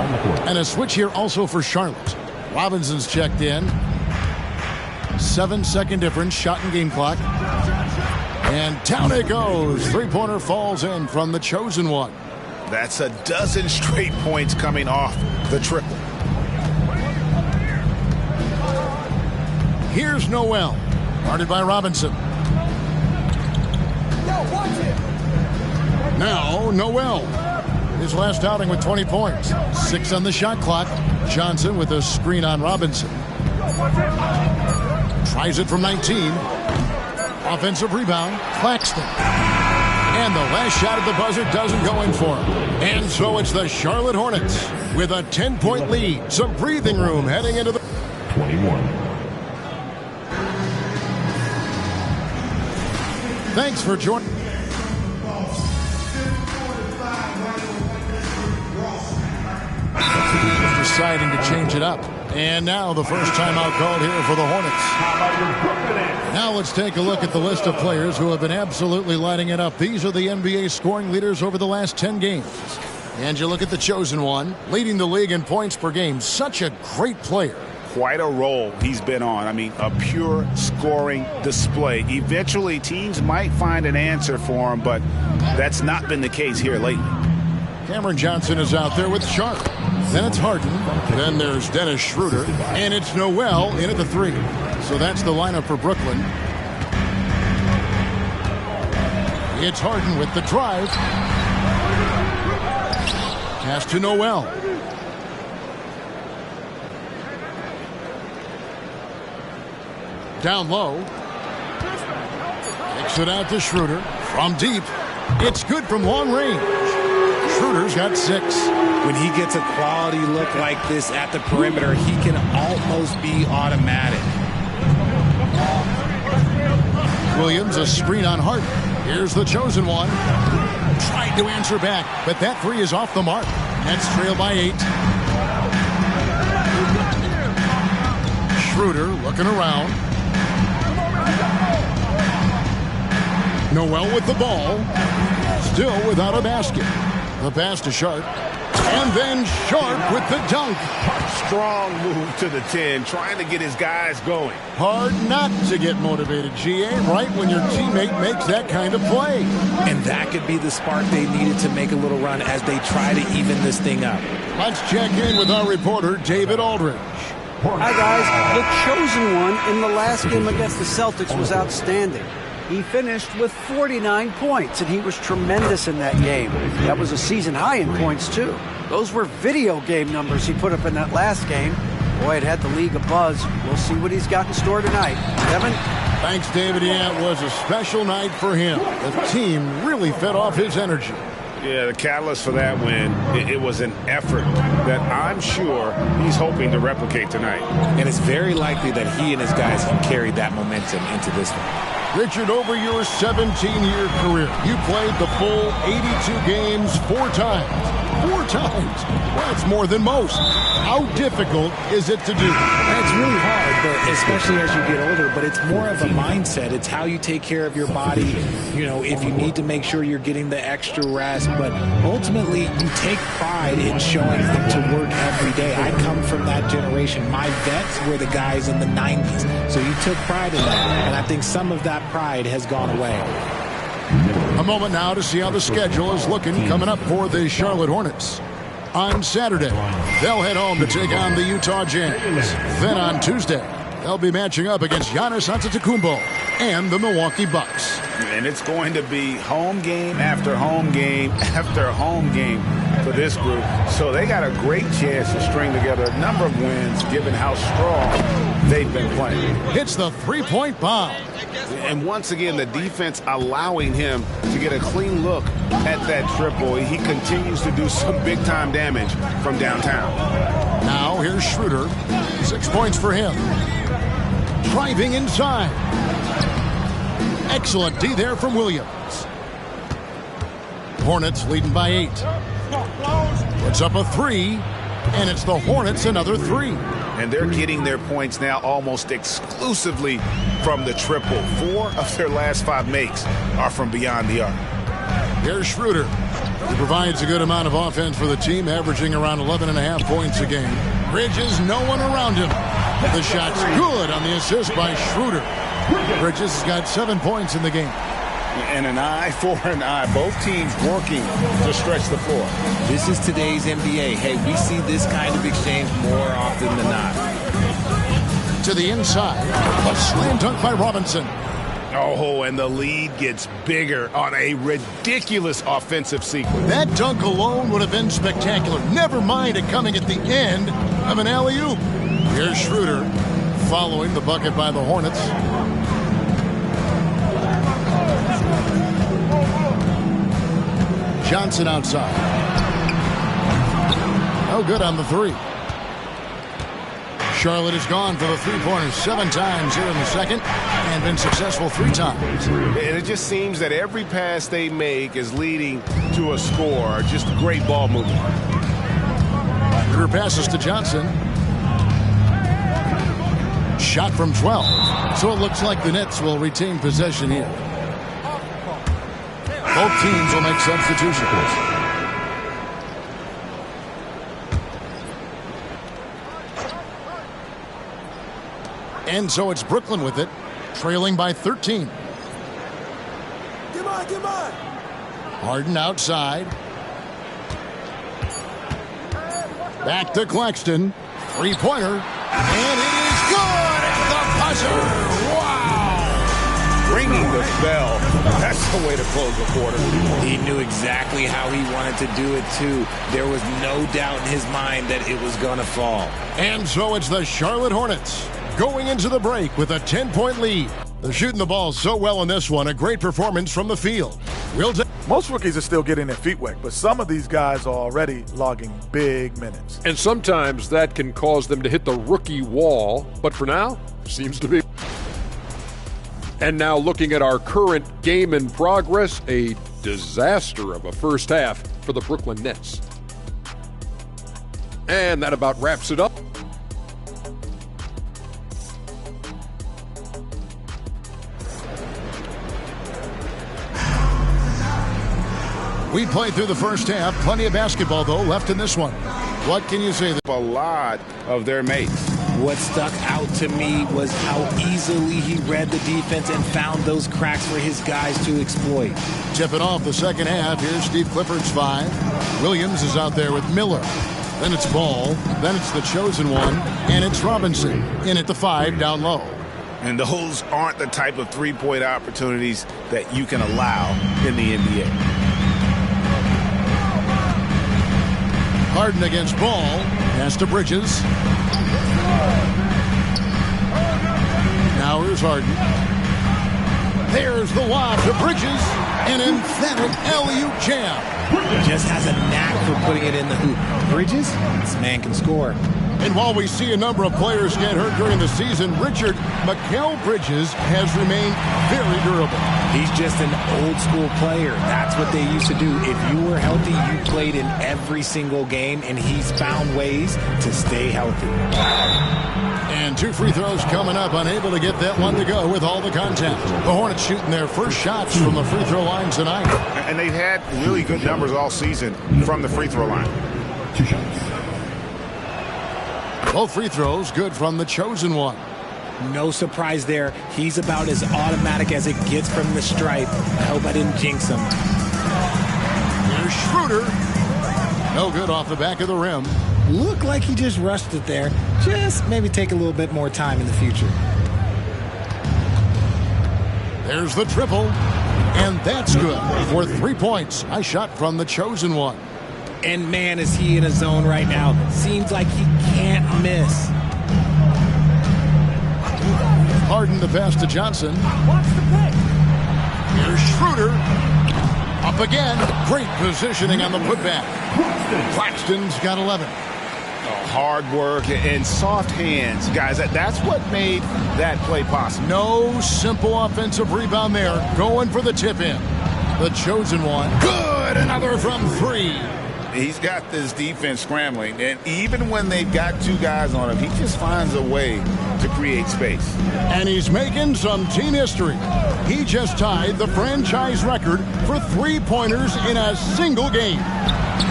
And a switch here also for Charlotte. Robinson's checked in. 7-second difference. Shot and game clock. And down it goes. Three-pointer falls in from the chosen one. That's a dozen straight points coming off the triple. Here's Noel. Guarded by Robinson. Now, Noel. His last outing with 20 points. 6 on the shot clock. Johnson with a screen on Robinson. Tries it from 19. Offensive rebound. Claxton. And the last shot at the buzzer doesn't go in for him. And so it's the Charlotte Hornets with a 10-point lead. Some breathing room heading into the 21. Thanks for joining. Deciding to change it up. And now the first timeout called here for the Hornets. Now let's take a look at the list of players who have been absolutely lighting it up. These are the NBA scoring leaders over the last 10 games. And you look at the chosen one, leading the league in points per game. Such a great player. quite a roll he's been on. I mean, a pure scoring display. Eventually, teams might find an answer for him, but that's not been the case here lately. Cameron Johnson is out there with Sharp. Then it's Harden. Then there's Dennis Schroeder. And it's Noel in at the 3. So that's the lineup for Brooklyn. It's Harden with the drive. Pass to Noel. Down low. Kicks it out to Schroeder. From deep. It's good from long range. Schroeder's got 6. When he gets a quality look like this at the perimeter, he can almost be automatic. Williams, a screen on Harden. Here's the chosen one. Tried to answer back, but that 3 is off the mark. Nets trail by 8. Schroeder looking around. Noel with the ball. Still without a basket. The pass to Sharp. And then Sharp with the dunk. Strong move to the 10, trying to get his guys going. Hard not to get motivated, GA, right when your teammate makes that kind of play. And that could be the spark they needed to make a little run as they try to even this thing up. Let's check in with our reporter, David Aldridge. Hi, guys. The chosen one in the last game against the Celtics was outstanding. He finished with 49 points, and he was tremendous in that game. That was a season high in points, too. Those were video game numbers he put up in that last game. Boy, it had the league abuzz. We'll see what he's got in store tonight. Kevin? Thanks, David. Yeah, it was a special night for him. The team really fed off his energy. Yeah, the catalyst for that win, it was an effort that I'm sure he's hoping to replicate tonight. And it's very likely that he and his guys can carry that momentum into this one. Richard, over your 17-year career, you played the full 82 games 4 times. 4 times. That's more than most. How difficult is it to do? It's really hard, but especially as you get older, but it's more of a mindset. It's how you take care of your body. You know, if you need to make sure you're getting the extra rest, but ultimately you take pride in showing up to work every day. I come from that generation. My vets were the guys in the 90s, so you took pride in that, and I think some of that pride has gone away. A moment now to see how the schedule is looking coming up for the Charlotte Hornets. On Saturday, they'll head home to take on the Utah Jazz. Then on Tuesday, they'll be matching up against Giannis Antetokounmpo and the Milwaukee Bucks. And it's going to be home game after home game after home game for this group. So they got a great chance to string together a number of wins given how strong they've been playing. Hits the three-point bomb. And once again, the defense allowing him to get a clean look at that triple. He continues to do some big-time damage from downtown. Now here's Schroeder. 6 points for him. Driving inside. Excellent D there from Williams. Hornets leading by 8. Puts up a 3, and it's the Hornets another 3. And they're getting their points now almost exclusively from the triple. 4 of their last 5 makes are from beyond the arc. Here's Schroeder. He provides a good amount of offense for the team, averaging around 11.5 points a game. Bridges, no one around him. The shot's good on the assist by Schroeder. Bridges has got 7 points in the game. And an eye for an eye. Both teams working to stretch the floor. This is today's NBA. Hey, we see this kind of exchange more often than not. To the inside. A slam dunk by Robinson. Oh, and the lead gets bigger on a ridiculous offensive sequence. That dunk alone would have been spectacular. Never mind it coming at the end of an alley-oop. Here's Schroeder following the bucket by the Hornets. Johnson outside. No good on the 3. Charlotte has gone for the three-pointers 7 times here in the second and been successful 3 times. And it just seems that every pass they make is leading to a score. Just great ball movement. Schroeder passes to Johnson. Shot from 12. So it looks like the Nets will retain possession here. Both teams will make substitutions. And so it's Brooklyn with it, trailing by 13. Get mine. Harden outside. Back to Claxton. Three-pointer. And it is good at the buzzer. Wow. Ringing the bell. That's the way to close the quarter. He knew exactly how he wanted to do it, too. There was no doubt in his mind that it was going to fall. And so it's the Charlotte Hornets going into the break with a 10-point lead. They're shooting the ball so well in this one. A great performance from the field. Most rookies are still getting their feet wet, but some of these guys are already logging big minutes. And sometimes that can cause them to hit the rookie wall, but for now, seems to be. And now looking at our current game in progress, a disaster of a first half for the Brooklyn Nets. And that about wraps it up. We played through the first half. Plenty of basketball, though, left in this one. What can you say? A lot of their mates. What stuck out to me was how easily he read the defense and found those cracks for his guys to exploit. Tipping off the second half. Here's Steve Clifford's 5. Williams is out there with Miller. Then it's Ball. Then it's the chosen one. And it's Robinson in at the 5 down low. And those aren't the type of three-point opportunities that you can allow in the NBA. Harden against Ball. Pass to Bridges. Now here's Harden. There's the lob to Bridges. An emphatic alley-oop jam. Just has a knack for putting it in the hoop. Bridges, this man can score. And while we see a number of players get hurt during the season, Richard Mikal Bridges has remained very durable. He's just an old school player. That's what they used to do. If you were healthy, you played in every single game, and he's found ways to stay healthy. And 2 free throws coming up, unable to get that one to go with all the contact. The Hornets shooting their first shots from the free throw line tonight. And they've had really good numbers all season from the free throw line. 2 shots. Both free throws good from the chosen one. No surprise there. He's about as automatic as it gets from the stripe. I hope I didn't jinx him. Here's Schroeder. No good off the back of the rim. Looked like he just rushed it there. Just maybe take a little bit more time in the future. There's the triple. And that's good for 3 points. Nice shot from the chosen one. And man, is he in a zone right now. Seems like he can't miss. Harden the pass to Johnson. Here's Schroeder. Up again. Great positioning on the putback. Claxton's got 11. Hard work and soft hands. Guys, that's what made that play possible. No simple offensive rebound there. Going for the tip in. The chosen one. Good. Another from 3. He's got this defense scrambling, and even when they've got 2 guys on him, he just finds a way to create space. And he's making some team history. He just tied the franchise record for 3-pointers in a single game.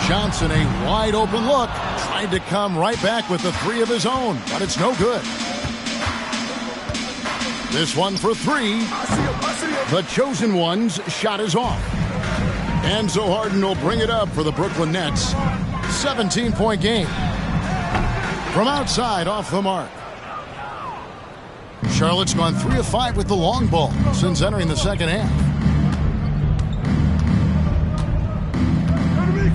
Johnson, a wide open look, tried to come right back with the 3 of his own, but it's no good. This one for 3. The chosen one's shot is off. And so Harden will bring it up for the Brooklyn Nets. 17-point game. From outside, off the mark. Charlotte's gone 3 of 5 with the long ball since entering the second half.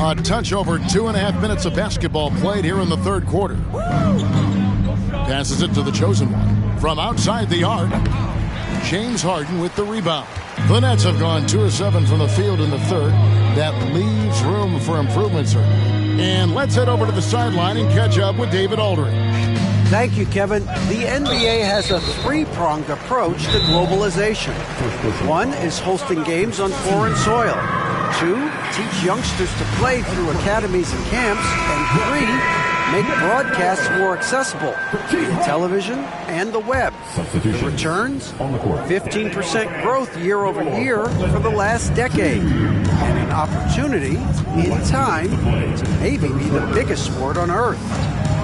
A touch over 2.5 minutes of basketball played here in the third quarter. Passes it to the chosen one. From outside the arc, James Harden with the rebound. The Nets have gone 2 of 7 from the field in the third. That leaves room for improvement, sir. And let's head over to the sideline and catch up with David Aldridge. Thank you, Kevin. The NBA has a 3-pronged approach to globalization. 1 is hosting games on foreign soil. 2, teach youngsters to play through academies and camps. And 3, make broadcasts more accessible via television and the web. The returns? 15% growth year over year for the last decade. And an opportunity, in time, to maybe be the biggest sport on earth.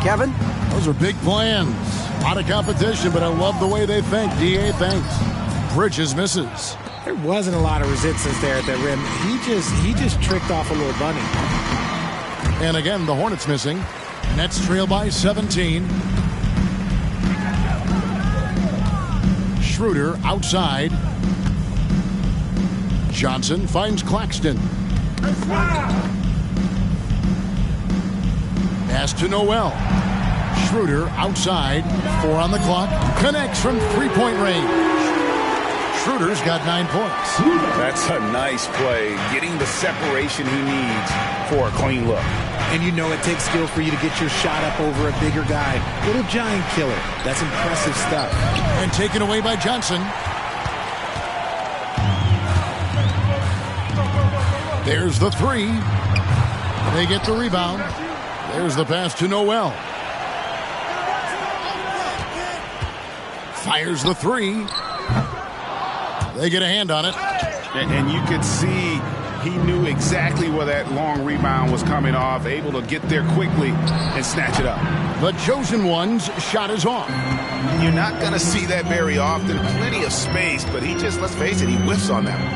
Kevin? Those are big plans. A lot of competition, but I love the way they think. DA thinks. Bridges misses. There wasn't a lot of resistance there at the rim. He just tricked off a little bunny. And again, the Hornets missing. Nets trail by 17. Schroeder outside. Johnson finds Claxton. Pass to Noel. Schroeder outside. 4 on the clock. Connects from three-point range. Schroeder's got 9 points. That's a nice play. Getting the separation he needs for a clean look. And you know it takes skill for you to get your shot up over a bigger guy. Little giant killer. That's impressive stuff. And taken away by Johnson. There's the three. They get the rebound. There's the pass to Noel. Fires the three. They get a hand on it. And you could see he knew exactly where that long rebound was coming off, able to get there quickly and snatch it up. The chosen one's shot is off. You're not going to see that very often. Plenty of space, but he just, let's face it, he whiffs on that one.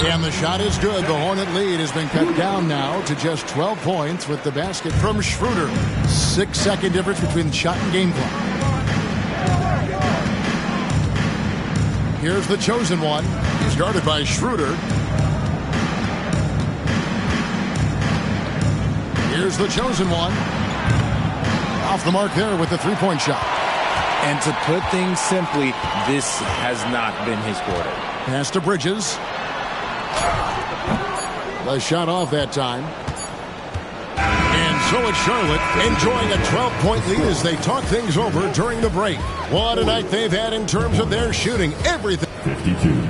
And the shot is good. The Hornet lead has been cut down now to just 12 points with the basket from Schroeder. 6-second difference between the shot and game clock. Here's the chosen one. He's guarded by Schroeder. Here's the chosen one. Off the mark there with the three-point shot. And to put things simply, this has not been his quarter. Pass to Bridges. The shot off that time. And so it's Charlotte enjoying a 12-point lead as they talk things over during the break. What a night they've had in terms of their shooting. Everything. 52.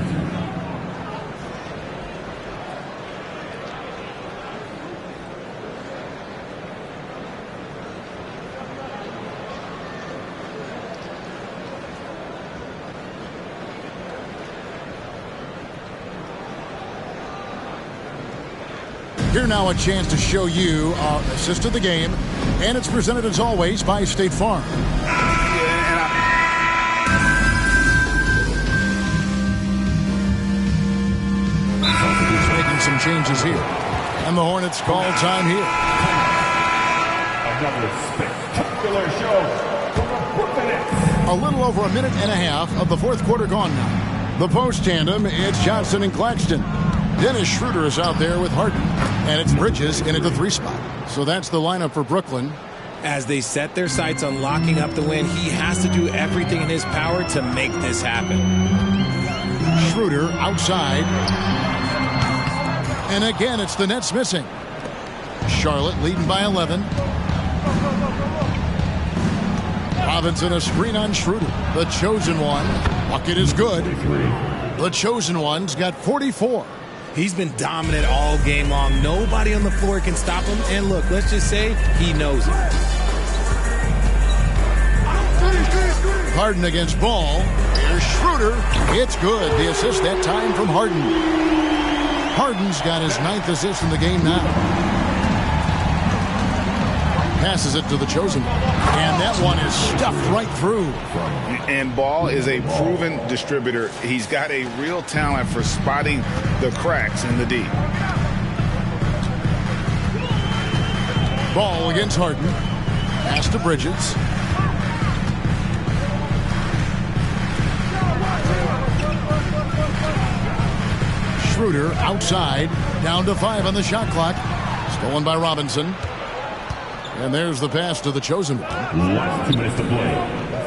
Here now a chance to show you our assist of the game, and it's presented as always by State Farm. He's making some changes here, and the Hornets call time here. Another spectacular show from the Brooklyn Nets. A little over a minute and a half of the fourth quarter gone now. The post tandem, it's Johnson and Claxton. Dennis Schroeder is out there with Harden, and it's Bridges in at the 3 spot. So that's the lineup for Brooklyn. As they set their sights on locking up the win, he has to do everything in his power to make this happen. Schroeder outside. And again, it's the Nets missing. Charlotte leading by 11. Robinson a screen on Schroeder. The chosen one. Bucket is good. The chosen one's got 44. He's been dominant all game long. Nobody on the floor can stop him. And look, let's just say he knows it. Harden against Ball. Here's Schroeder. It's good. The assist that time from Harden. Harden's got his 9th assist in the game now. Passes it to the chosen one. And that one is stuffed right through. And Ball is a proven distributor. He's got a real talent for spotting the cracks in the D. Ball against Harden. Pass to Bridges. Schroeder outside. Down to 5 on the shot clock. Stolen by Robinson. And there's the pass to the chosen one. Last 2 minutes to play.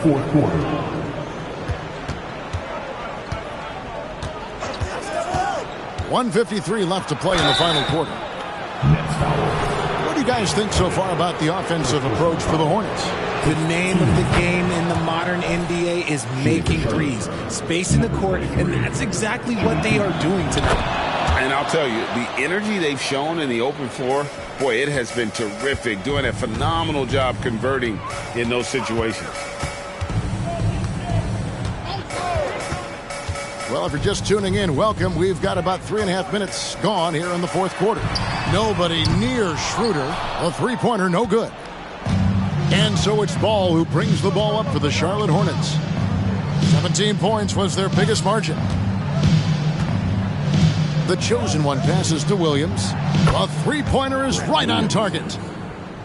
Fourth quarter. .153 left to play in the final quarter. What do you guys think so far about the offensive approach for the Hornets? The name of the game in the modern NBA is making threes, spacing the court, and that's exactly what they are doing tonight. And I'll tell you, the energy they've shown in the open floor, boy, it has been terrific, doing a phenomenal job converting in those situations. Well, if you're just tuning in, welcome. We've got about 3.5 minutes gone here in the fourth quarter. Nobody near Schroeder. A three-pointer, no good. And so it's Ball who brings the ball up for the Charlotte Hornets. 17 points was their biggest margin. The chosen one passes to Williams. A three-pointer is right on target.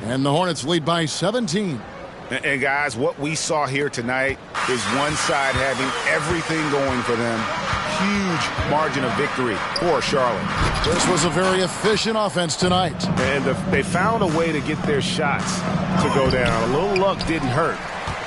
And the Hornets lead by 17. And guys, what we saw here tonight is one side having everything going for them. Huge margin of victory for Charlotte. This was a very efficient offense tonight. And they found a way to get their shots to go down. A little luck didn't hurt.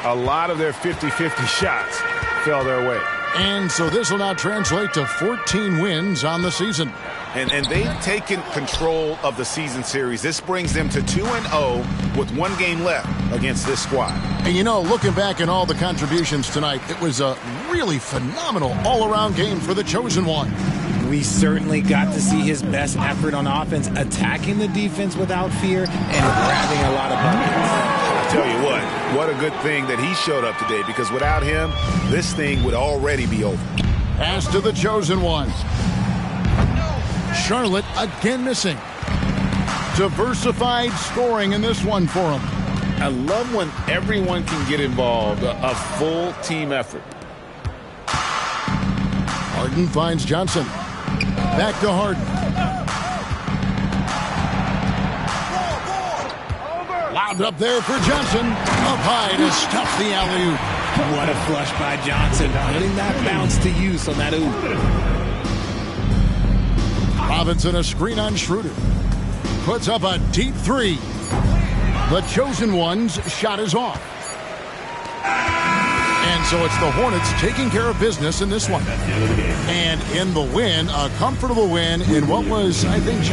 A lot of their 50-50 shots fell their way. And so this will now translate to 14 wins on the season. And they've taken control of the season series. This brings them to 2-0 with one game left against this squad. And you know, looking back at all the contributions tonight, it was a really phenomenal all-around game for the chosen one. We certainly got to see his best effort on offense, attacking the defense without fear and grabbing a lot of buckets. I tell you what a good thing that he showed up today, because without him, this thing would already be over. Pass to the chosen one. Charlotte again missing. Diversified scoring in this one for him. I love when everyone can get involved, a full team effort. Harden finds Johnson. Back to Harden. Lobbed up there for Johnson. Up high to stop the alley-oop. What a flush by Johnson, putting that bounce to use on that oop. Robinson a screen on Schroeder. Puts up a deep three. The chosen one's shot is off. And so it's the Hornets taking care of business in this one. And in the win, a comfortable win in what was, I think,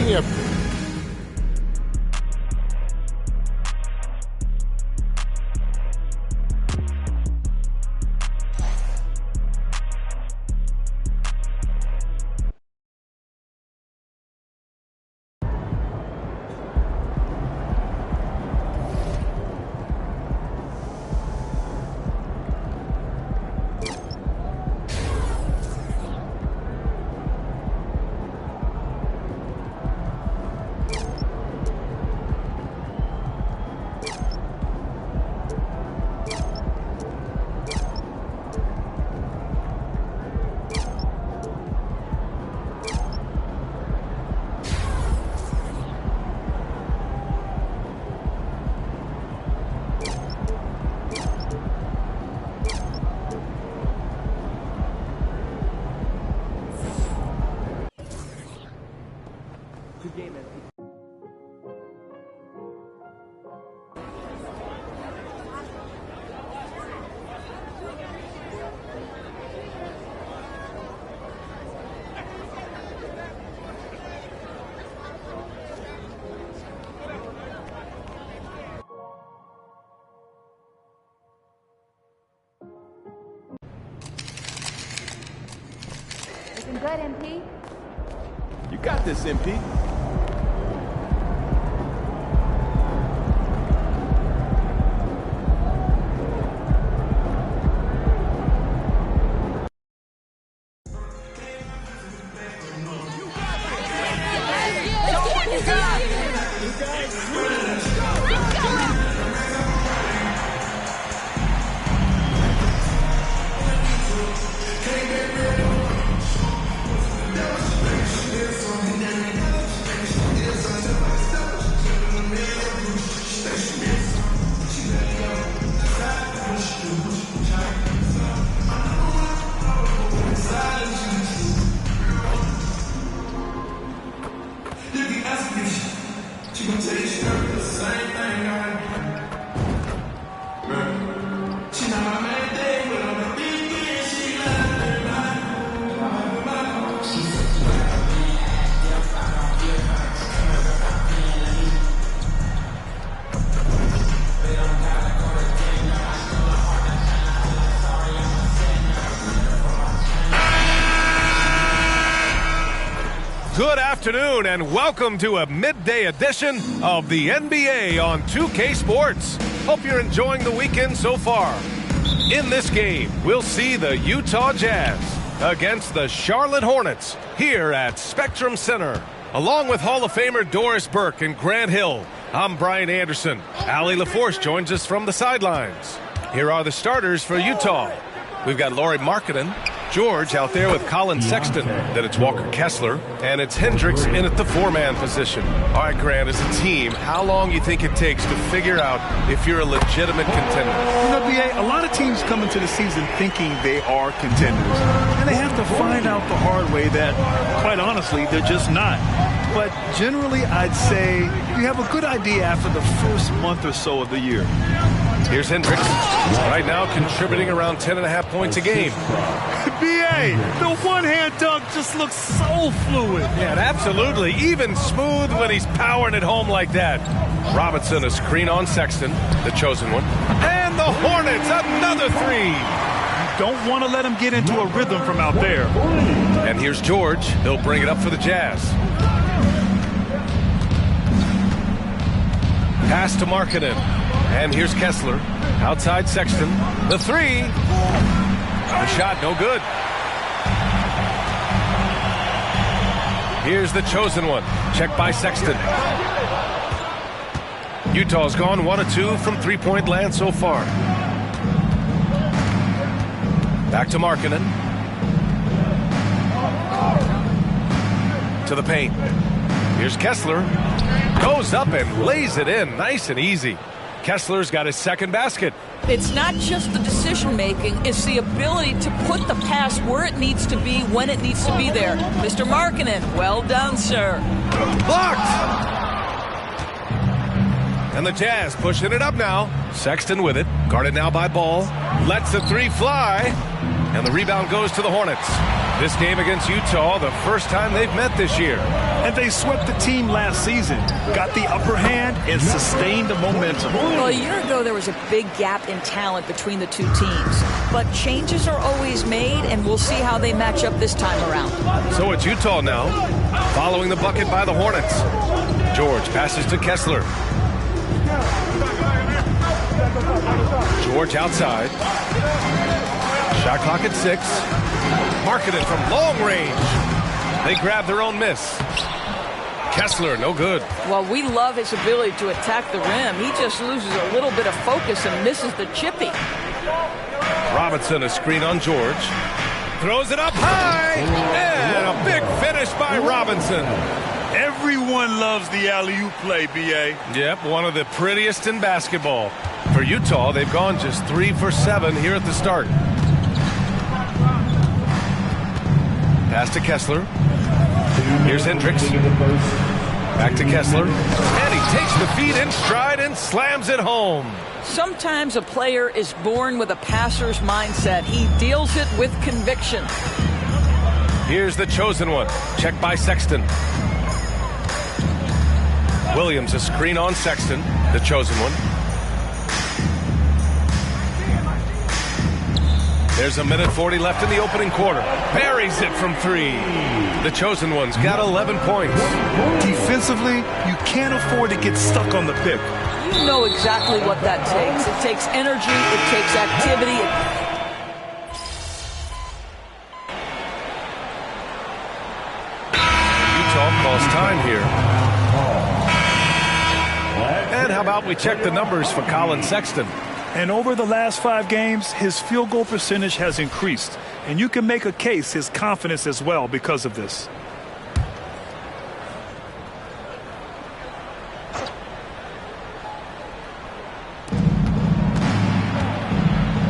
Looking good, MP. You got this, MP. Good afternoon and welcome to a midday edition of the NBA on 2K Sports. Hope you're enjoying the weekend so far. In this game, we'll see the Utah Jazz against the Charlotte Hornets here at Spectrum Center. Along with Hall of Famer Doris Burke and Grant Hill, I'm Brian Anderson. Allie LaForce joins us from the sidelines. Here are the starters for Utah. We've got Lauri Markkanen, George out there with Colin Sexton. Then it's Walker Kessler, and it's Hendricks in at the four-man position. All right, Grant, as a team, how long you think it takes to figure out if you're a legitimate contender? You know, BA, a lot of teams come into the season thinking they are contenders, and they have to find out the hard way that, quite honestly, they're just not. But generally, I'd say you have a good idea after the first month or so of the year. Here's Hendricks, right now contributing around 10.5 points a game. BA, the one-hand dunk just looks so fluid. Yeah, absolutely. Even smooth when he's powering it home like that. Robinson, a screen on Sexton, the chosen one. And the Hornets, another three. You don't want to let him get into a rhythm from out there. And here's George. He'll bring it up for the Jazz. Pass to Markkanen. And here's Kessler. Outside Sexton. The three. The shot, no good. Here's the chosen one. Checked by Sexton. Utah's gone 1 of 2 from three-point land so far. Back to Markkanen. To the paint. Here's Kessler. Goes up and lays it in. Nice and easy. Kessler's got his second basket. It's not just the decision-making, it's the ability to put the pass where it needs to be, when it needs to be there. Mr. Markkanen, well done, sir. Blocked! And the Jazz pushing it up now. Sexton with it. Guarded now by Ball. Lets the three fly. And the rebound goes to the Hornets. This game against Utah, the first time they've met this year. And they swept the team last season, got the upper hand, and sustained the momentum. Well, a year ago, there was a big gap in talent between the two teams. But changes are always made, and we'll see how they match up this time around. So it's Utah now, following the bucket by the Hornets. George passes to Kessler. George outside. Shot clock at 6. Markkanen from long range. They grab their own miss. Kessler, no good. Well, we love his ability to attack the rim. He just loses a little bit of focus and misses the chippy. Robinson, a screen on George. Throws it up high. And a big finish by Robinson. Everyone loves the alley-oop play, B.A. Yep, one of the prettiest in basketball. For Utah, they've gone just 3 for 7 here at the start. Pass to Kessler. Here's Hendricks. Back to Kessler. And he takes the feed in stride and slams it home. Sometimes a player is born with a passer's mindset. He deals it with conviction. Here's the chosen one. Checked by Sexton. Williams, a screen on Sexton, the chosen one. There's 1:40 left in the opening quarter. Buries it from 3. The chosen one's got 11 points. Defensively, you can't afford to get stuck on the pick. You know exactly what that takes. It takes energy, it takes activity. Utah calls time here. And how about we check the numbers for Colin Sexton? And over the last 5 games, his field goal percentage has increased. And you can make a case his confidence as well because of this.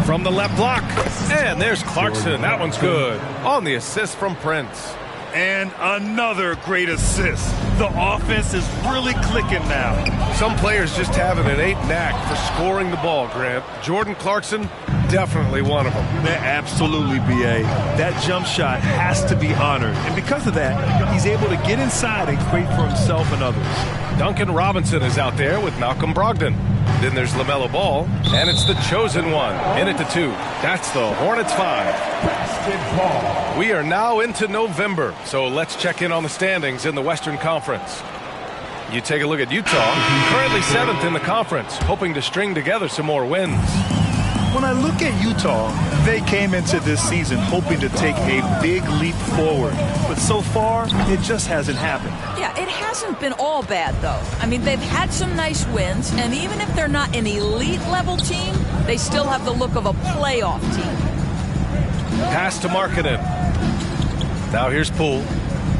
From the left block. And there's Clarkson. That one's good. On the assist from Prince. And another great assist. The offense is really clicking now. Some players just have an innate knack for scoring the ball, Grant. Jordan Clarkson, definitely one of them. Absolutely, B.A. That jump shot has to be honored. And because of that, he's able to get inside and create for himself and others. Duncan Robinson is out there with Malcolm Brogdon. Then there's LaMelo Ball, and it's the chosen one. In it to 2. That's the Hornets 5. We are now into November, so let's check in on the standings in the Western Conference. You take a look at Utah, currently 7th in the conference, hoping to string together some more wins. When I look at Utah, they came into this season hoping to take a big leap forward. But so far, it just hasn't happened. Yeah, it hasn't been all bad, though. I mean, they've had some nice wins, and even if they're not an elite-level team, they still have the look of a playoff team. Pass to Markkanen. Now here's Poole.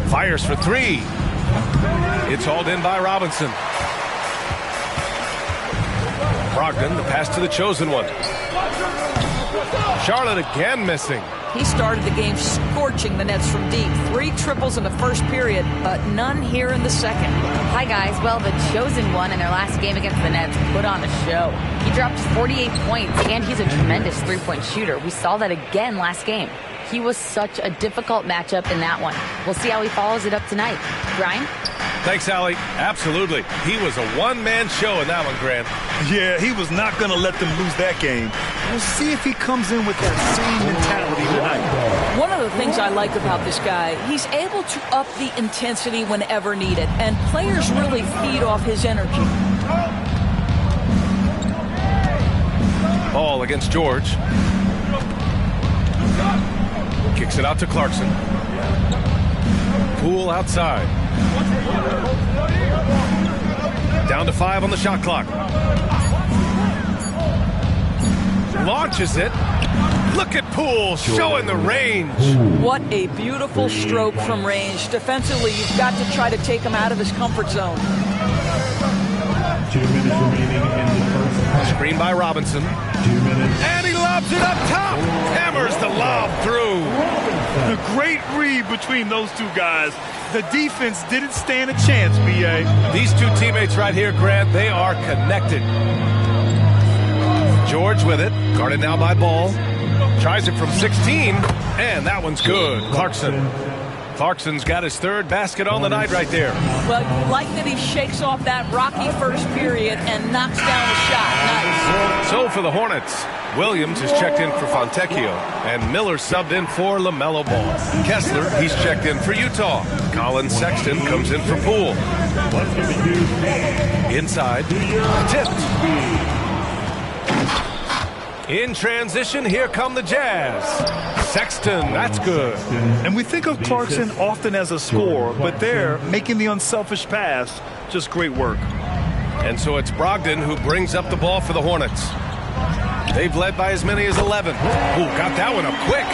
Fires for three. It's hauled in by Robinson. Brogdon, the pass to the chosen one. Charlotte again missing. He started the game scorching the Nets from deep. 3 triples in the first period, but none here in the second. Hi, guys. Well, the chosen one in their last game against the Nets put on a show. He dropped 48 points, and he's a tremendous three-point shooter. We saw that again last game. He was such a difficult matchup in that one. We'll see how he follows it up tonight. Brian? Thanks, Allie. Absolutely. He was a one-man show in that one, Grant. Yeah, he was not going to let them lose that game. We'll see if he comes in with that same mentality tonight. One of the things I like about this guy, he's able to up the intensity whenever needed, and players really feed off his energy. Ball against George. Kicks it out to Clarkson. Poole outside. Down to 5 on the shot clock. Launches it. Look at Poole showing the range. What a beautiful stroke from range. Defensively, you've got to try to take him out of his comfort zone. 2 minutes remaining in the first half. Screen by Robinson. 2 minutes. And he lobs it up top. Hammers the lob through. A great read between those two guys. The defense didn't stand a chance, B.A. These two teammates right here, Grant, they are connected. George with it. Guarded now by Ball. Tries it from 16. And that one's good. Clarkson's got his 3rd basket on the night right there. Well, you like that he shakes off that rocky first period and knocks down the shot. Nice. So for the Hornets, Williams is checked in for Fontecchio, and Miller subbed in for LaMelo Ball. Kessler, he's checked in for Utah. Colin Sexton comes in for Poole. Inside, tipped. In transition, here come the Jazz. Sexton, that's good. And we think of Clarkson often as a scorer, but there, making the unselfish pass, just great work. And so it's Brogdon who brings up the ball for the Hornets. They've led by as many as 11. Ooh, got that one up quick.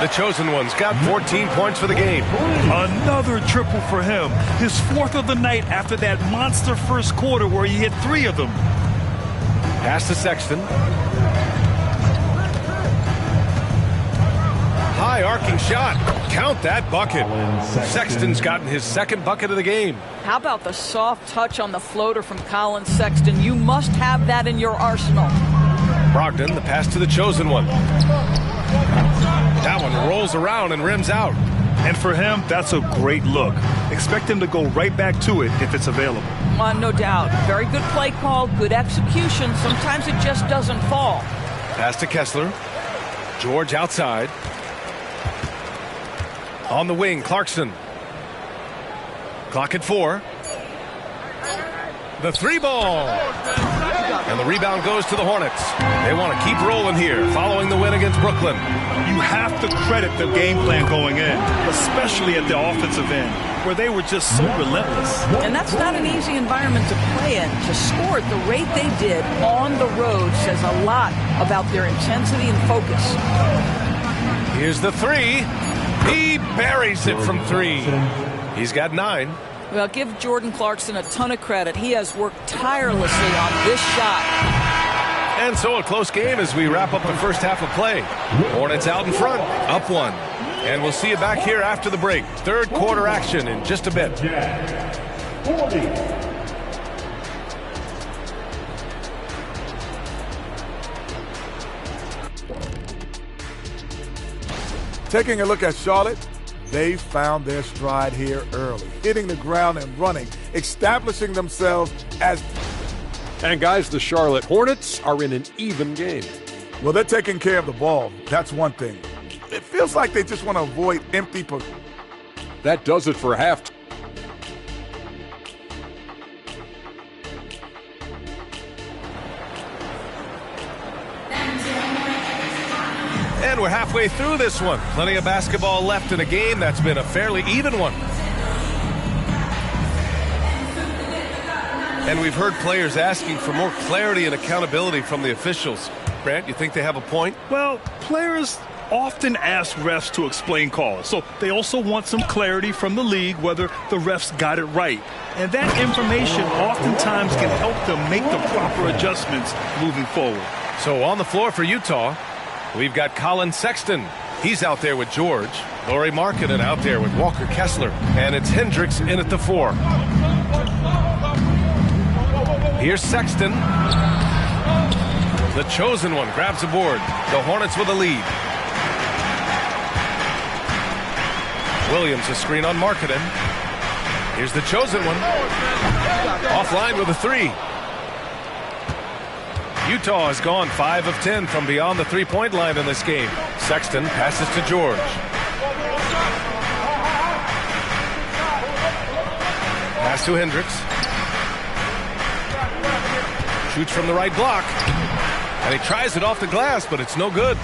The chosen one's got 14 points for the game. Another triple for him. His 4th of the night after that monster first quarter where he hit 3 of them. Pass to Sexton. High arcing shot. Count that bucket. Sexton's gotten his 2nd bucket of the game. How about the soft touch on the floater from Colin Sexton? You must have that in your arsenal. Brogdon, the pass to the chosen one. That one rolls around and rims out. And for him, that's a great look. Expect him to go right back to it if it's available. No doubt. Very good play call, good execution. Sometimes it just doesn't fall. Pass to Kessler. George outside. On the wing, Clarkson. Clock at 4. The 3 ball. And the rebound goes to the Hornets. They want to keep rolling here, following the win against Brooklyn. You have to credit the game plan going in, especially at the offensive end, where they were just so relentless. And that's not an easy environment to play in. To score at the rate they did on the road says a lot about their intensity and focus. Here's the 3. He buries it from 3. He's got 9. Well, give Jordan Clarkson a ton of credit. He has worked tirelessly on this shot. And so a close game as we wrap up the first half of play. Hornets out in front, up 1. And we'll see you back here after the break. 3rd quarter action in just a bit. Taking a look at Charlotte, they found their stride here early, hitting the ground and running, establishing themselves as... And guys, the Charlotte Hornets are in an even game. Well, they're taking care of the ball. That's one thing. It feels like they just want to avoid empty... That does it for half. And we're halfway through this one. Plenty of basketball left in a game that's been a fairly even one. And we've heard players asking for more clarity and accountability from the officials. Grant, you think they have a point? Well, players often ask refs to explain calls, so they also want some clarity from the league whether the refs got it right. And that information oftentimes can help them make the proper adjustments moving forward. So on the floor for Utah, we've got Colin Sexton. He's out there with George. Lauri Markkanen out there with Walker Kessler. And it's Hendricks in at the 4. Here's Sexton. The chosen one grabs the board. The Hornets with a lead. Williams a screen on Markkanen. Here's the chosen one. Offline with a 3. Utah has gone 5 of 10 from beyond the three-point line in this game. Sexton passes to George. Pass to Hendricks. Shoots from the right block. And he tries it off the glass, but it's no good.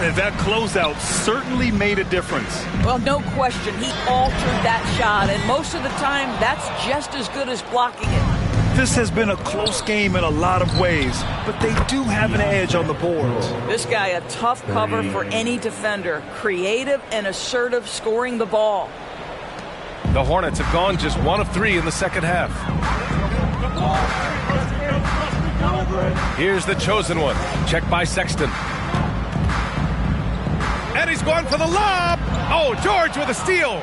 And that closeout certainly made a difference. Well, no question. He altered that shot, and most of the time, that's just as good as blocking it. This has been a close game in a lot of ways, but they do have an edge on the boards. This guy, a tough cover for any defender. Creative and assertive scoring the ball. The Hornets have gone just 1 of 3 in the second half. Here's the chosen one. Check by Sexton. And he's going for the lob. Oh, George with a steal.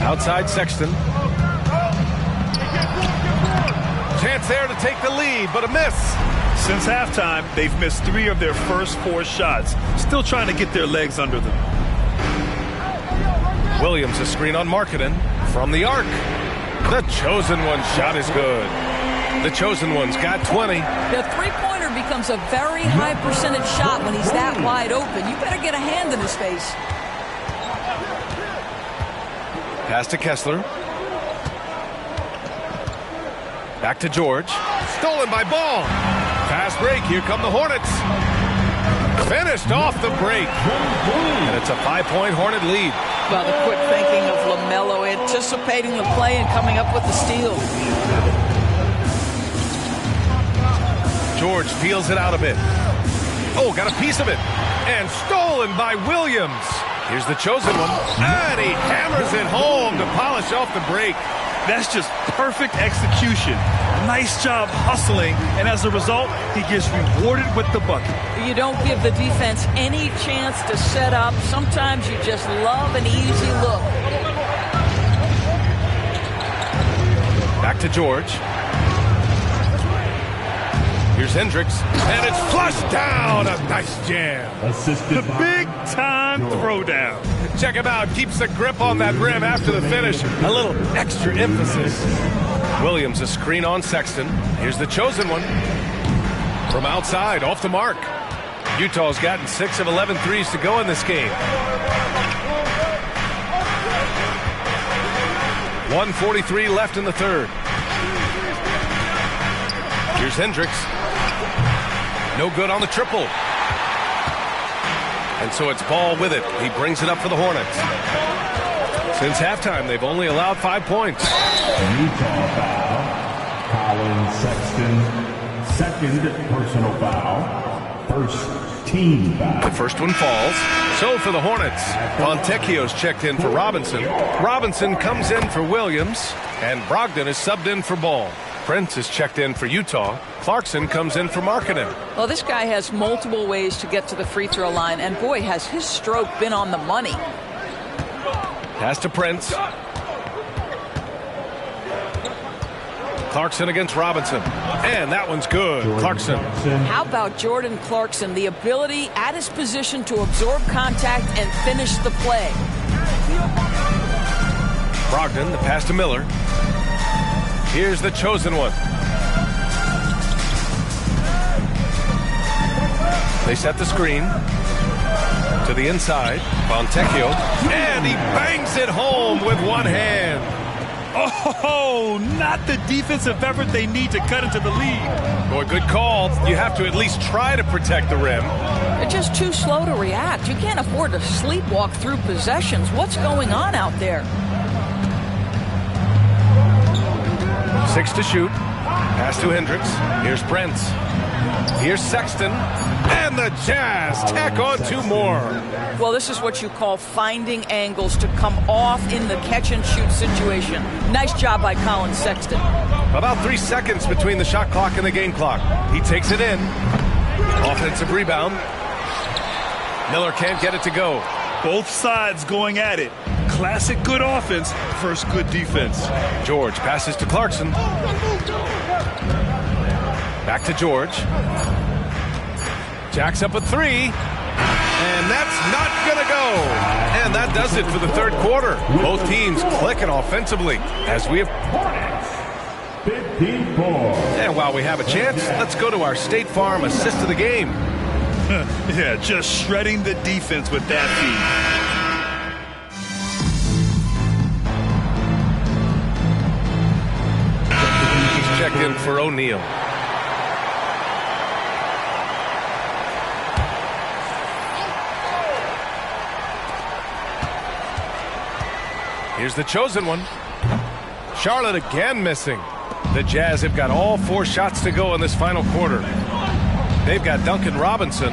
Outside Sexton. Chance there to take the lead, but a miss. Since halftime, they've missed 3 of their first 4 shots. Still trying to get their legs under them. Williams a screen on Markkanen from the arc. The chosen one shot is good. The chosen one's got 20. The three-pointer becomes a very high percentage shot when he's that wide open. You better get a hand in his face. Pass to Kessler. Back to George. Stolen by Ball. Fast break. Here come the Hornets. Finished off the break. And it's a 5-point Hornet lead. Well, the quick thinking of LaMelo, anticipating the play and coming up with the steal. George peels it out a bit. Oh, got a piece of it. And stolen by Williams. Here's the chosen one. And he hammers it home to polish off the break. That's just perfect execution. Nice job hustling, and as a result, he gets rewarded with the bucket. You don't give the defense any chance to set up. Sometimes you just love an easy look. Back to George. Here's Hendricks, and it's flushed down. A nice jam. The big-time throwdown. Check him out. Keeps the grip on that rim after the finish. A little extra emphasis. Williams a screen on Sexton. Here's the chosen one. From outside, off the mark. Utah's gotten 6 of 11 threes to go in this game. 1:43 left in the third. Here's Hendricks. No good on the triple. And so it's Ball with it. He brings it up for the Hornets. Since halftime, they've only allowed 5 points. Utah foul. Colin Sexton, second personal foul. First team foul. The first one falls. So for the Hornets, Fontecchio's checked in for Robinson. Robinson comes in for Williams. And Brogdon is subbed in for Ball. Prince is checked in for Utah. Clarkson comes in for Markkanen. Well, this guy has multiple ways to get to the free throw line, and boy, has his stroke been on the money. Pass to Prince. Clarkson against Robinson. And that one's good. Clarkson. How about Jordan Clarkson? The ability at his position to absorb contact and finish the play. Brogdon, the pass to Miller. Here's the chosen one. They set the screen to the inside. Fontecchio. And he bangs it home with one hand. Oh, not the defensive effort they need to cut into the lead. Boy, good call. You have to at least try to protect the rim. It just too slow to react. You can't afford to sleepwalk through possessions. What's going on out there? 6 to shoot. Pass to Hendricks. Here's Brent. Here's Sexton. And the Jazz tack on 2 more. Well, this is what you call finding angles to come off in the catch-and-shoot situation. Nice job by Colin Sexton. About 3 seconds between the shot clock and the game clock. He takes it in. Offensive rebound. Miller can't get it to go. Both sides going at it. Classic good offense versus good defense. George passes to Clarkson. Back to George. Jacks up a 3. And that's not going to go. And that does it for the third quarter. Both teams clicking offensively as we have... 54. And while we have a chance, let's go to our State Farm assist of the game. Yeah, just shredding the defense with that feed. He's checked in for O'Neal. Here's the chosen one. Charlotte again missing. The Jazz have got all 4 shots to go in this final quarter. They've got Duncan Robinson,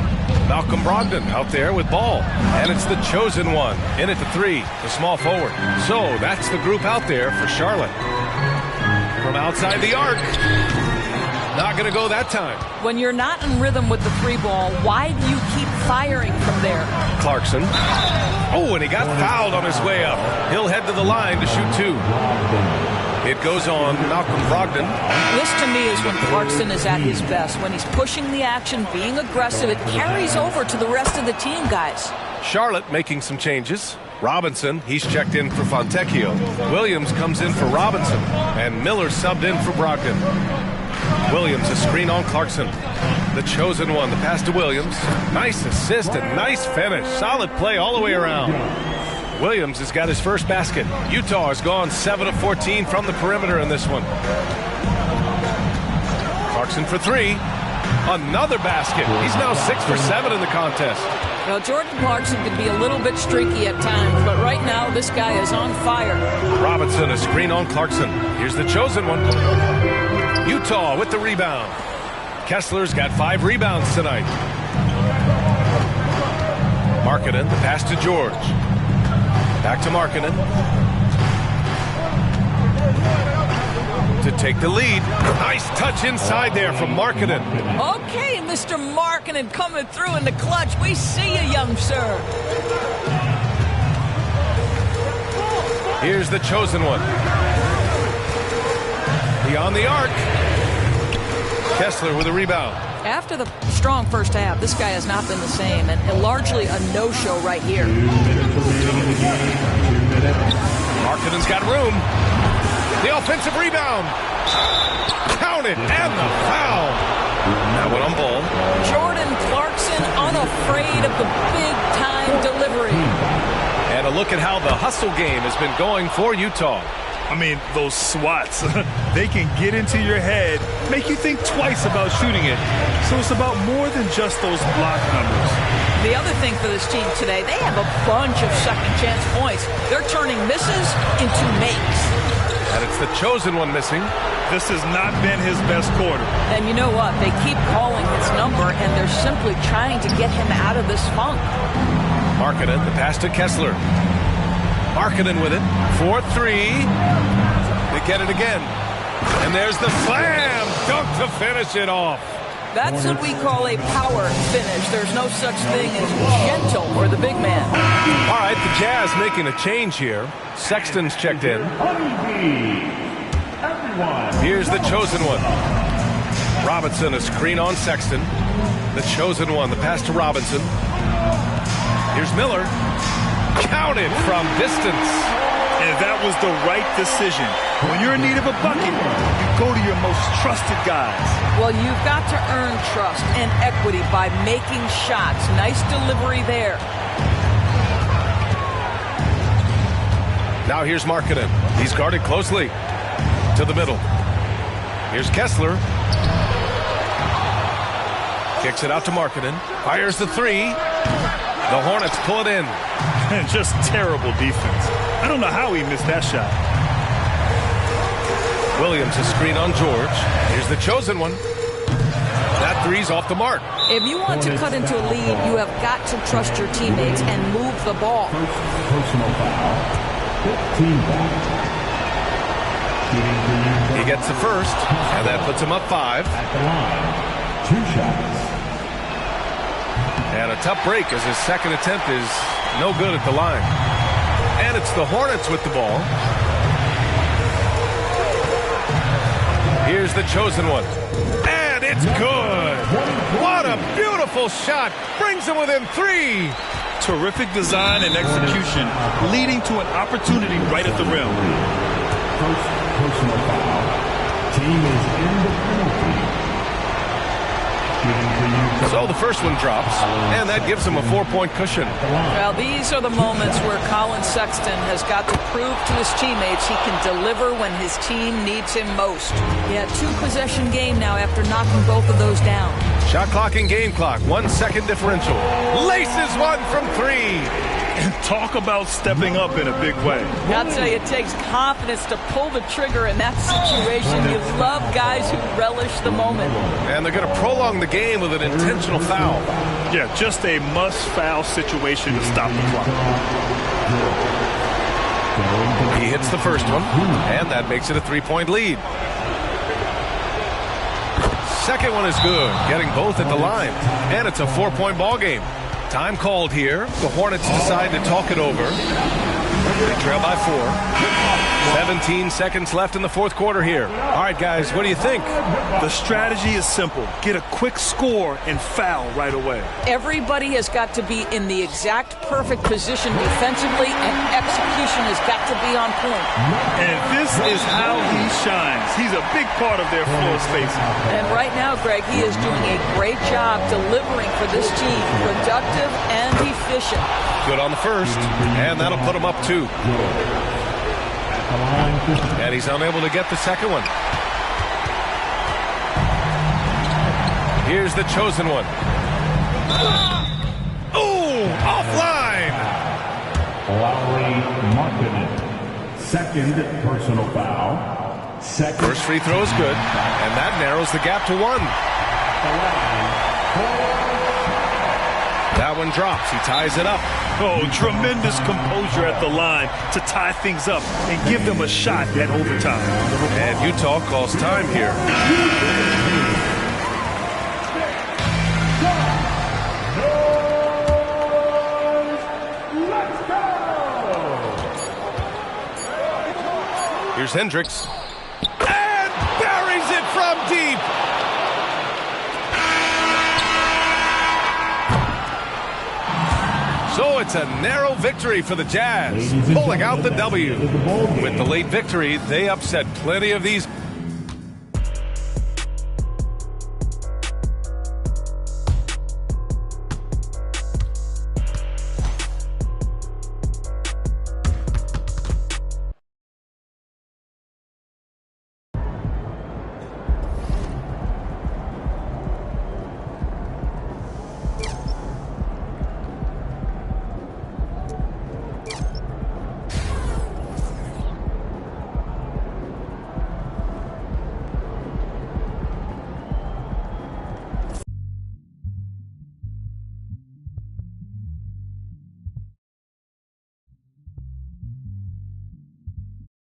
Malcolm Brogdon out there with ball. And it's the chosen one in at the 3, the small forward. So that's the group out there for Charlotte. From outside the arc. Not going to go that time. When you're not in rhythm with the 3 ball, why do you keep firing from there? Clarkson. Oh, and he got fouled on his way up. He'll head to the line to shoot 2. It goes on Malcolm Brogdon. This, to me, is when Clarkson is at his best. When he's pushing the action, being aggressive, it carries over to the rest of the team, guys. Charlotte making some changes. Robinson, he's checked in for Fontecchio. Williams comes in for Robinson. And Miller subbed in for Brogdon. Williams, a screen on Clarkson. The chosen one, the pass to Williams. Nice assist and nice finish. Solid play all the way around. Williams has got his first basket. Utah has gone 7 of 14 from the perimeter in this one. Clarkson for 3. Another basket. He's now 6 for 7 in the contest. Well, Jordan Clarkson can be a little bit streaky at times, but right now this guy is on fire. Robinson, a screen on Clarkson. Here's the chosen one. Utah with the rebound. Kessler's got 5 rebounds tonight. Markkanen, the pass to George. Back to Markkanen. To take the lead. Nice touch inside there from Markkanen. Okay, Mr. Markkanen coming through in the clutch. We see you, young sir. Here's the chosen one. Beyond the arc. Kessler with a rebound. After the strong first half, this guy has not been the same, and largely a no-show right here. Markkanen's got room. The offensive rebound. Counted, and the foul. That one on ball. Jordan Clarkson unafraid of the big-time delivery. And a look at how the hustle game has been going for Utah. I mean, those swats, they can get into your head, make you think twice about shooting it. So it's about more than just those block numbers. The other thing for this team today, they have a bunch of second-chance points. They're turning misses into makes. And it's the chosen one missing. This has not been his best quarter. And you know what? They keep calling his number, and they're simply trying to get him out of this funk. Markkanen, the pass to Kessler. Markkanen with it. 4-3. They get it again. And there's the slam dunk to finish it off. That's what we call a power finish. There's no such thing as gentle for the big man. All right, the Jazz making a change here. Sexton's checked in. Here's the chosen one. Robinson, a screen on Sexton. The chosen one, the pass to Robinson. Here's Miller. Counted from distance. And that was the right decision. When you're in need of a bucket, you go to your most trusted guys. Well, you've got to earn trust and equity by making shots. Nice delivery there. Now here's Markkanen. He's guarded closely. To the middle. Here's Kessler. Kicks it out to Markkanen. Fires the three. The Hornets pull it in. And just terrible defense. I don't know how he missed that shot. Williams, a screen on George. Here's the chosen one. That three's off the mark. If you want to cut into a lead, you have got to trust your teammates and move the ball. Personal foul. 15 back. He gets the first, and that puts him up 5. At the line, 2 shots. And a tough break as his second attempt is no good at the line. And it's the Hornets with the ball. Here's the chosen one. And it's good. What a beautiful shot. Brings him within 3. Terrific design and execution, leading to an opportunity right at the rim. First personal foul. Team is in the penalty. So the first one drops, and that gives him a 4-point cushion. Well, these are the moments where Colin Sexton has got to prove to his teammates he can deliver when his team needs him most. Yeah, 2-possession game now after knocking both of those down. Shot clock and game clock, 1 second differential. Laces one from 3. And talk about stepping up in a big way. I'll tell you, it takes confidence to pull the trigger in that situation. You love guys who relish the moment. And they're going to prolong the game with an intentional foul. Yeah, just a must-foul situation to stop the clock. He hits the first one, and that makes it a 3-point lead. Second one is good, getting both at the line. And it's a 4-point ball game. Time called here. The Hornets decide to talk it over. They trail by 4. 17 seconds left in the fourth quarter here. All right, guys, what do you think? The strategy is simple. Get a quick score and foul right away. Everybody has got to be in the exact perfect position defensively, and execution has got to be on point. And this is how he shines. He's a big part of their floor spacing. And right now, Greg, he is doing a great job delivering for this team. Productive and efficient. Good on the first, and that'll put him up 2. And he's unable to get the second one. Here's the chosen one. Ooh, offline. Lowry Markkanen. Second personal foul. First free throw is good, and that narrows the gap to 1. That one drops. He ties it up. Oh, tremendous composure at the line to tie things up and give them a shot at overtime. And Utah calls time here. Here's Hendricks. And buries it from deep. So it's a narrow victory for the Jazz, pulling out the W. With the late victory, they upset plenty of these